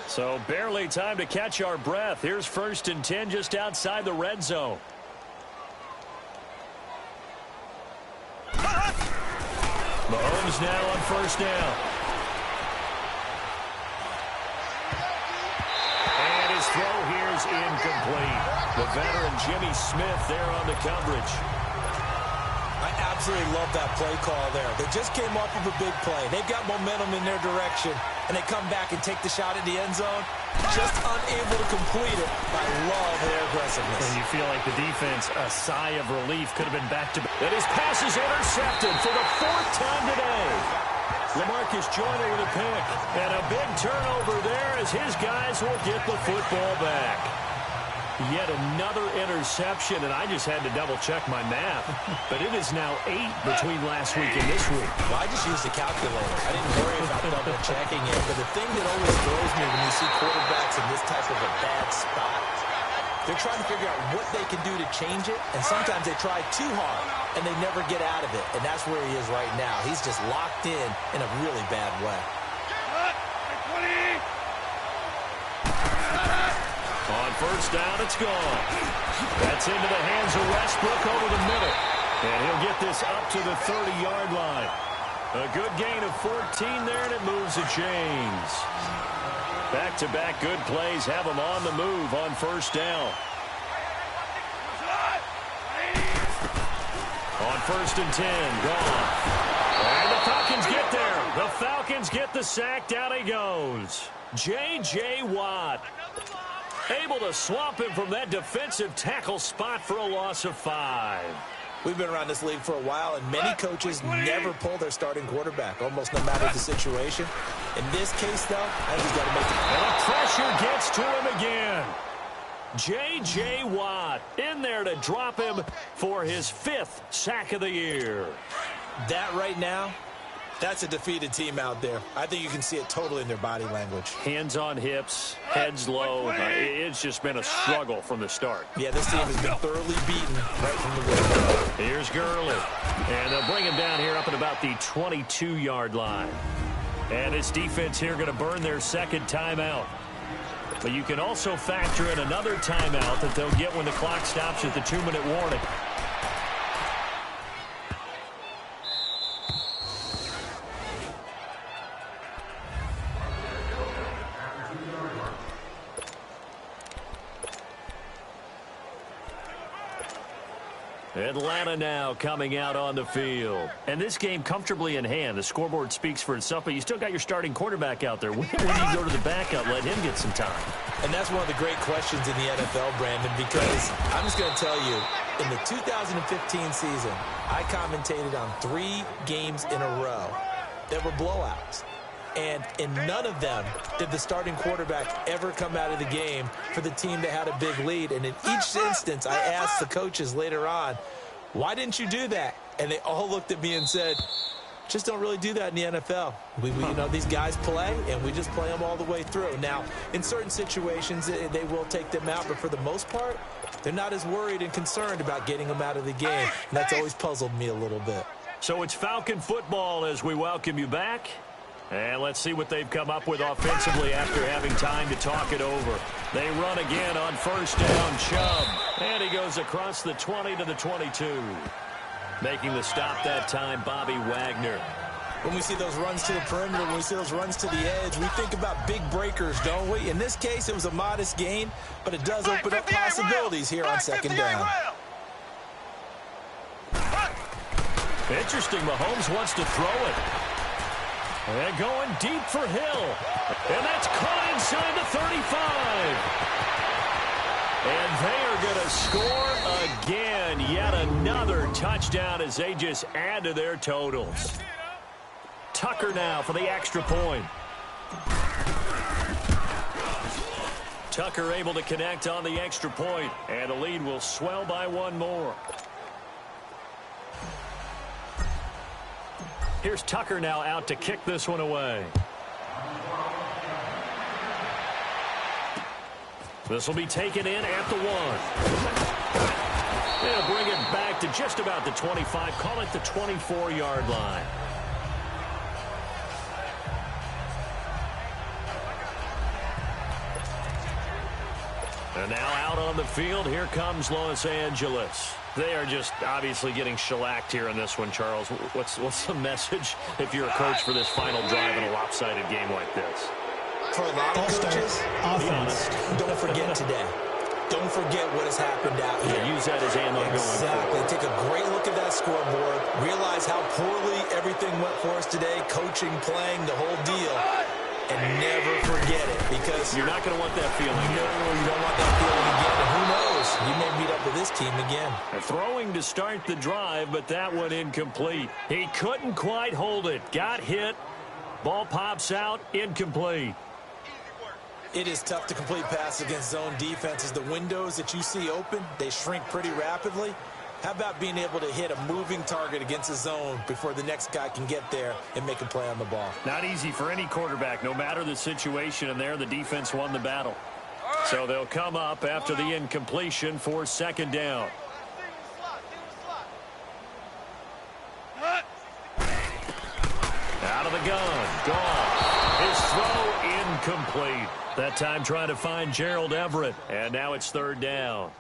B: So barely time to catch our breath. Here's 1st and 10 just outside the red zone. Mahomes now on 1st down. And his throw here is incomplete. The veteran Jimmy Smith there on the coverage.
C: I absolutely love that play call there. They just came off of a big play. They've got momentum in their direction, and they come back and take the shot at the end zone. Just unable to complete it. I love their aggressiveness.
B: And you feel like the defense, a sigh of relief, could have been back-to-back. And his pass is intercepted for the 4th time today. LaMarcus Joyner with a pick. And a big turnover there as his guys will get the football back. Yet another interception, and I just had to double-check my math. But it is now 8 between last week and this week.
C: Well, I just used a calculator. I didn't worry about double-checking it. But the thing that always throws me when you see quarterbacks in this type of a bad spot, they're trying to figure out what they can do to change it, and sometimes they try too hard, and they never get out of it. And that's where he is right now. He's just locked in a really bad way.
B: On 1st down, it's gone. That's into the hands of Westbrook over the middle. And he'll get this up to the 30-yard line. A good gain of 14 there, and it moves the chains. Back-to-back good plays have him on the move on 1st down. On 1st and 10, gone. And the Falcons get there. The Falcons get the sack. Down he goes. J.J. Watt. Able to swamp him from that defensive tackle spot for a loss of 5.
C: We've been around this league for a while, and many coaches never pull their starting quarterback, almost no matter the situation. In this case, though, I think he's got to make it.
B: And the pressure gets to him again. J.J. Watt in there to drop him for his 5th sack of the year.
C: That right now, that's a defeated team out there. I think you can see it totally in their body language.
B: Hands on hips, heads low. It's just been a struggle from the start.
C: Yeah, this team has been thoroughly beaten right from the word.
B: Here's Gurley. And they'll bring him down here up at about the 22-yard line. And this defense here going to burn their 2nd timeout. But you can also factor in another timeout that they'll get when the clock stops at the 2-minute warning. Atlanta now coming out on the field. And this game comfortably in hand. The scoreboard speaks for itself, but you still got your starting quarterback out there. When do you go to the backup, let him get some time?
C: And that's one of the great questions in the NFL, Brandon, because I'm just going to tell you, in the 2015 season, I commentated on 3 games in a row that were blowouts. And in none of them did the starting quarterback ever come out of the game for the team that had a big lead. And in each instance, I asked the coaches later on, why didn't you do that? And they all looked at me and said, Just don't really do that in the NFL. These guys play, and we just play them all the way through. Now, in certain situations, they will take them out, but for the most part, they're not as worried and concerned about getting them out of the game. And that's always puzzled me a little bit.
B: So it's Falcon football as we welcome you back. And let's see what they've come up with offensively after having time to talk it over. They run again on first down, Chubb. And he goes across the 20 to the 22. Making the stop that time, Bobby Wagner.
C: When we see those runs to the perimeter, when we see those runs to the edge, we think about big breakers, don't we? In this case, it was a modest gain, but it does open up possibilities here on second down.
B: Interesting, Mahomes wants to throw it. And going deep for Hill. And that's caught inside the 35. And they are going to score again. Yet another touchdown as they just add to their totals. Tucker now for the extra point. Tucker able to connect on the extra point, and the lead will swell by one more. Here's Tucker now out to kick this one away. This will be taken in at the 1. They'll bring it back to just about the 25. Call it the 24-yard line. And now out on the field, here comes Los Angeles. They are just obviously getting shellacked here in this one, Charles. What's the message if you're a coach for this final drive in a lopsided game like this?
C: For a lot of coaches,
D: offense.
C: Don't forget today. Don't forget what has happened out here.
B: Yeah, use that as ammo going forward.
C: Take a great look at that scoreboard. Realize how poorly everything went for us today. Coaching, playing, the whole deal. And never forget it, because
B: you're not going to want that feeling.
C: No, you don't want that feeling again. And who knows? You may meet up with this team again.
B: Throwing to start the drive, but that one incomplete. He couldn't quite hold it. Got hit. Ball pops out. Incomplete.
C: It is tough to complete passes against zone defenses. The windows that you see open, they shrink pretty rapidly. How about being able to hit a moving target against a zone before the next guy can get there and make a play on the ball?
B: Not easy for any quarterback, no matter the situation, and there the defense won the battle. So they'll come up after the incompletion for second down. Out of the gun, gone. His throw incomplete. That time trying to find Gerald Everett, and now it's third down.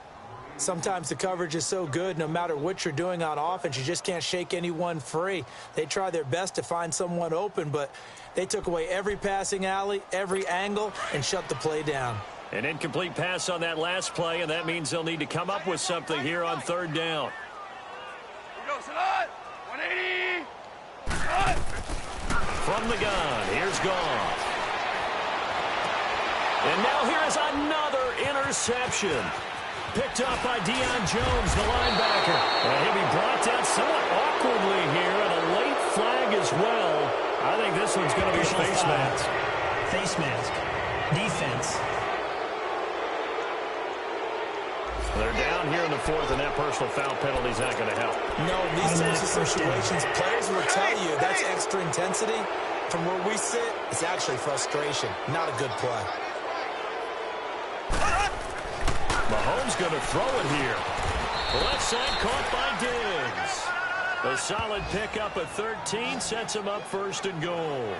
C: Sometimes the coverage is so good, no matter what you're doing on offense, you just can't shake anyone free. They try their best to find someone open, but they took away every passing alley, every angle, and shut the play down.
B: An incomplete pass on that last play, and that means they'll need to come up with something here on third down.
E: 180.
B: From the gun, here's Goff. And now here is another interception. Picked up by Deion Jones, the linebacker. And he'll be brought down somewhat awkwardly here, and a late flag as well. I think this one's going to be a face mask.
D: Face mask. Defense.
B: They're down here in the fourth, and that personal foul penalty is not going to help.
C: No, in these types of situations, players will tell you that's extra intensity. From where we sit, it's actually frustration. Not a good play.
B: Mahomes going to throw it here. Left side caught by Diggs. A solid pickup of 13 sets him up first and goal.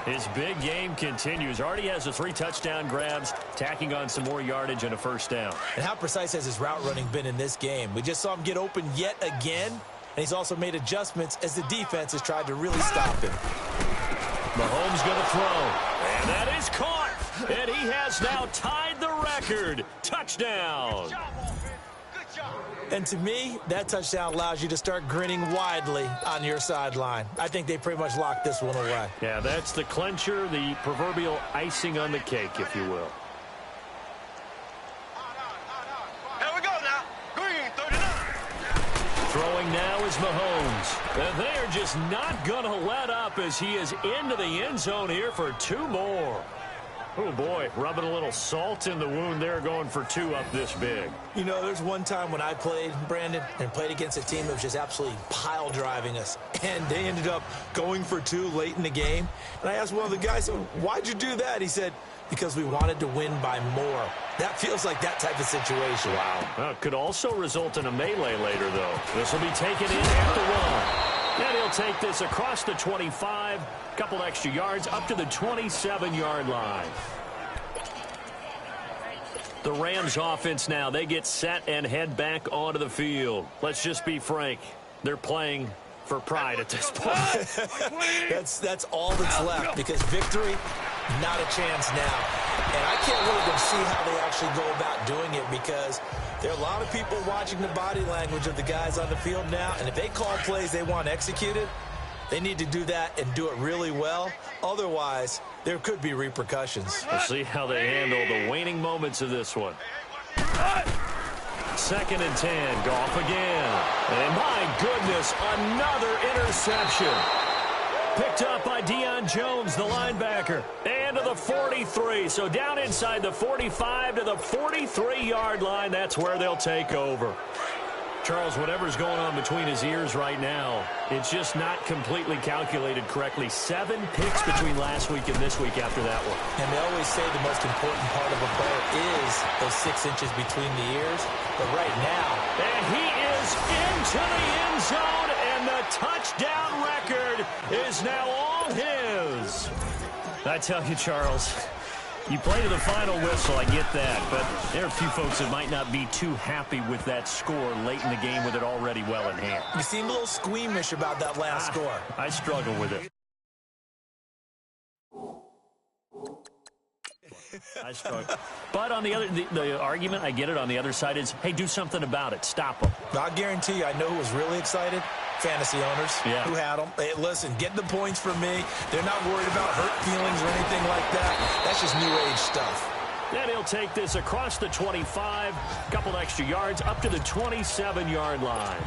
B: His big game continues. Already has the 3 touchdown grabs, tacking on some more yardage and a first down.
C: And how precise has his route running been in this game? We just saw him get open yet again, and he's also made adjustments as the defense has tried to really stop him.
B: Mahomes going to throw, and that is caught. And he has now tied the record. Touchdown.
C: And to me, that touchdown allows you to start grinning widely on your sideline. I think they pretty much locked this one away.
B: Yeah, that's the clincher, the proverbial icing on the cake, if you will.
E: Here we go now. Green, 39.
B: Throwing now is Mahomes. And they are just not going to let up as he is into the end zone here for 2 more. Oh, boy, rubbing a little salt in the wound there, going for 2 up this big.
C: You know, there's one time when I played, Brandon, and played against a team that was just absolutely pile driving us, and they ended up going for 2 late in the game. And I asked one of the guys, why'd you do that? He said, because we wanted to win by more. That feels like that type of situation.
B: Wow. Well, it could also result in a melee later, though. This will be taken in at the 1. And he'll take this across the 25, couple extra yards, up to the 27-yard line. The Rams offense now, they get set and head back onto the field. Let's just be frank. They're playing for pride at this point.
C: That's all that's left, because victory, not a chance now. And I can't really see how they actually go about doing it, because there are a lot of people watching the body language of the guys on the field now, and if they call plays they want executed, they need to do that and do it really well. Otherwise, there could be repercussions.
B: We'll see how they handle the waning moments of this one. 2nd and 10, Goff again. And my goodness, another interception. Picked up by Deion Jones, the linebacker. And to the 43. So down inside the 45 to the 43-yard line. That's where they'll take over. Charles, whatever's going on between his ears right now, it's just not completely calculated correctly. 7 picks between last week and this week after that one.
C: And they always say the most important part of a player is those 6 inches between the ears. But right now,
B: and he is into the end zone, and the touchdown record is now all his. I tell you, Charles, you play to the final whistle, I get that, but there are a few folks that might not be too happy with that score late in the game with it already well in hand.
C: You seem a little squeamish about that last score.
B: I struggle with it. I struggle. But on the other, the argument, I get it, on the other side is, hey, do something about it. Stop them.
C: I guarantee you, I know who was really excited. Fantasy owners who had them. Hey, listen, get the points from me. They're not worried about hurt feelings or anything like that. That's just new age stuff.
B: Then he'll take this across the 25, couple extra yards, up to the 27-yard line.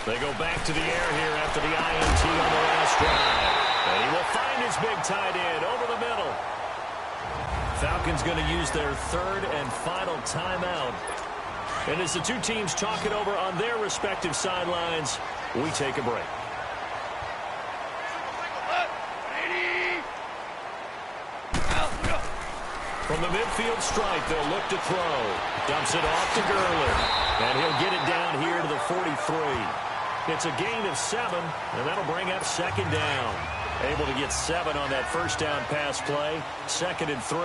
B: They go back to the air here after the INT on the last drive. And he will find his big tight end over the middle. Falcons going to use their 3rd and final timeout. And as the two teams talk it over on their respective sidelines, we take a break. From the midfield stripe, they'll look to throw. Dumps it off to Gurley. And he'll get it down here to the 43. It's a gain of 7, and that'll bring up 2nd down. Able to get 7 on that first down pass play. 2nd and 3.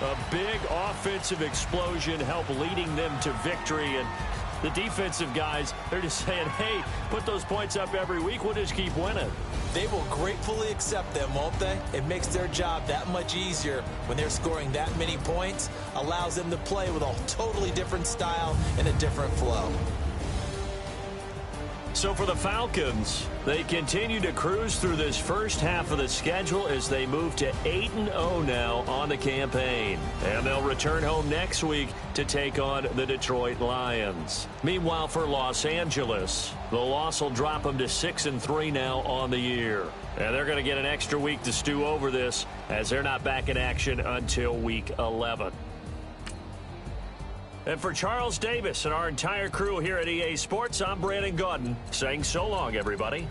B: A big offensive explosion helped leading them to victory. And the defensive guys, they're just saying, hey, put those points up every week. We'll just keep winning.
C: They will gratefully accept them, won't they? It makes their job that much easier when they're scoring that many points. Allows them to play with a totally different style and a different flow.
B: So for the Falcons, they continue to cruise through this first half of the schedule as they move to 8-0 now on the campaign. And they'll return home next week to take on the Detroit Lions. Meanwhile, for Los Angeles, the loss will drop them to 6-3 now on the year. And they're going to get an extra week to stew over this as they're not back in action until week 11. And for Charles Davis and our entire crew here at EA Sports, I'm Brandon Gaudin saying so long, everybody.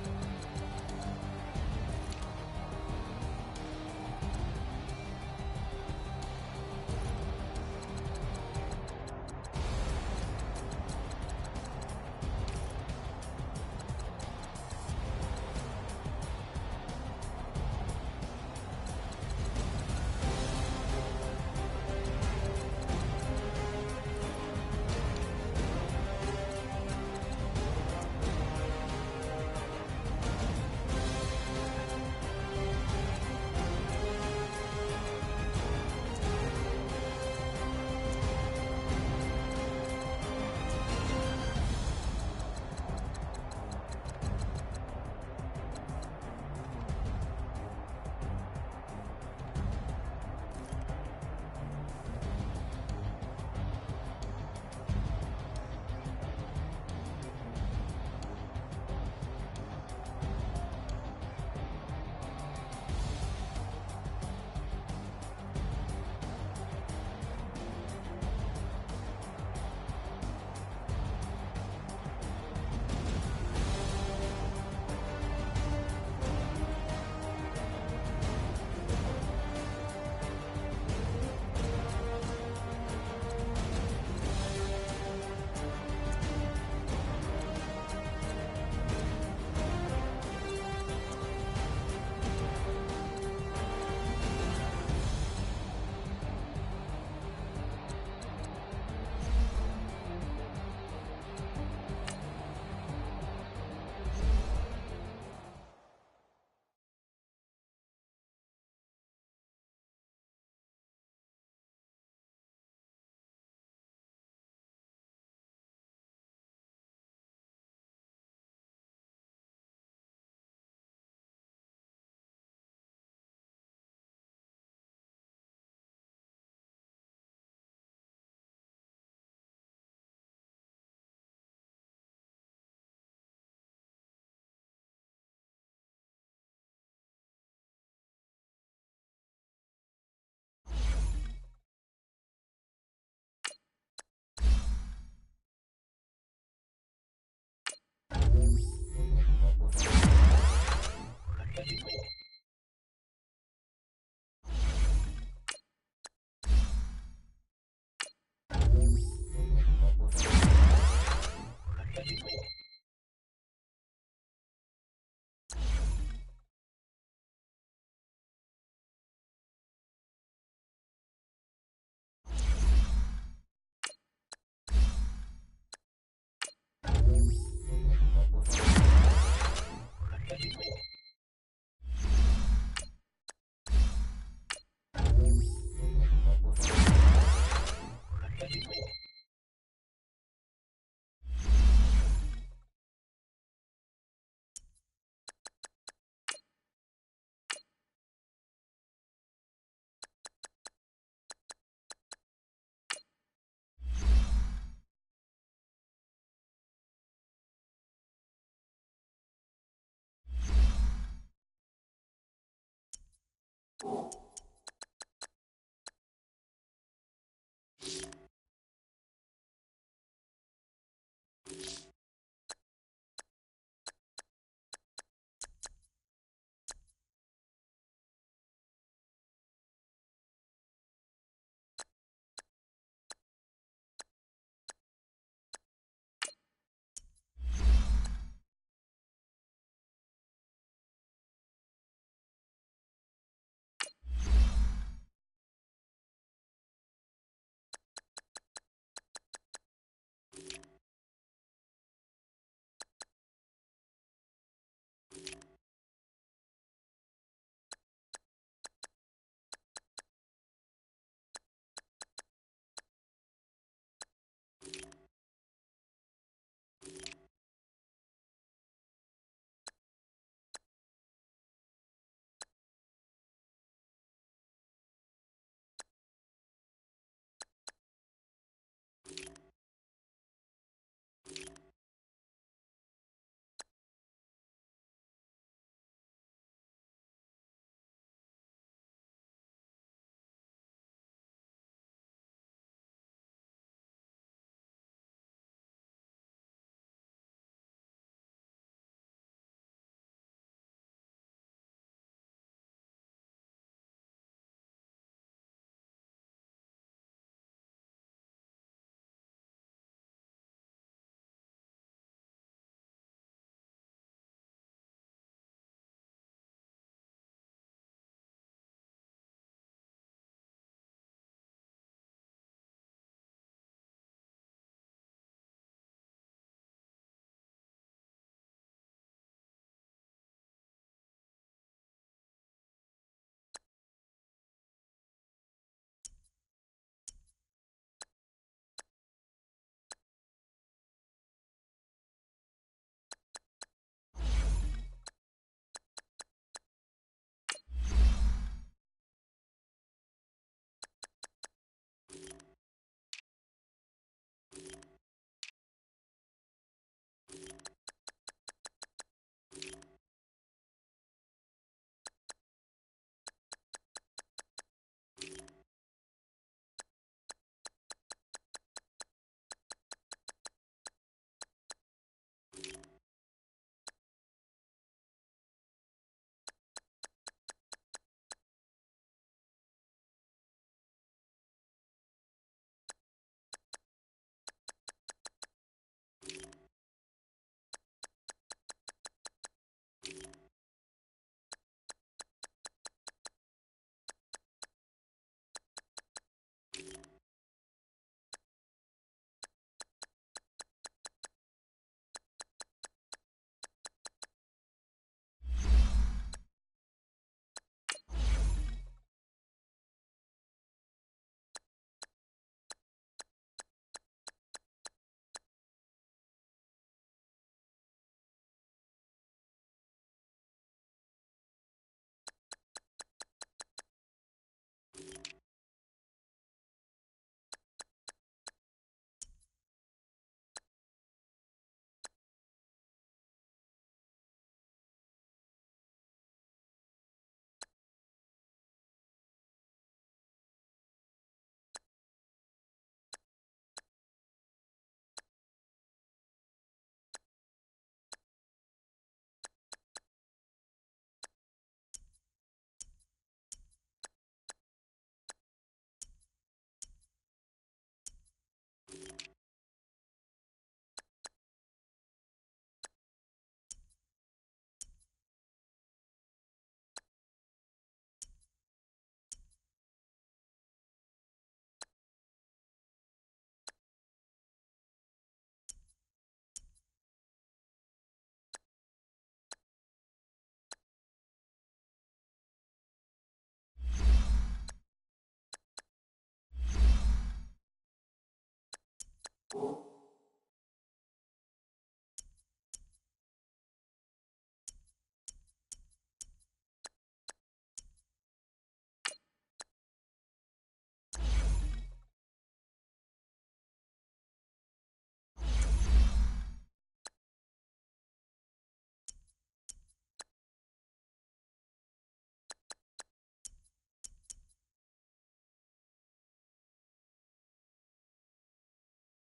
F: you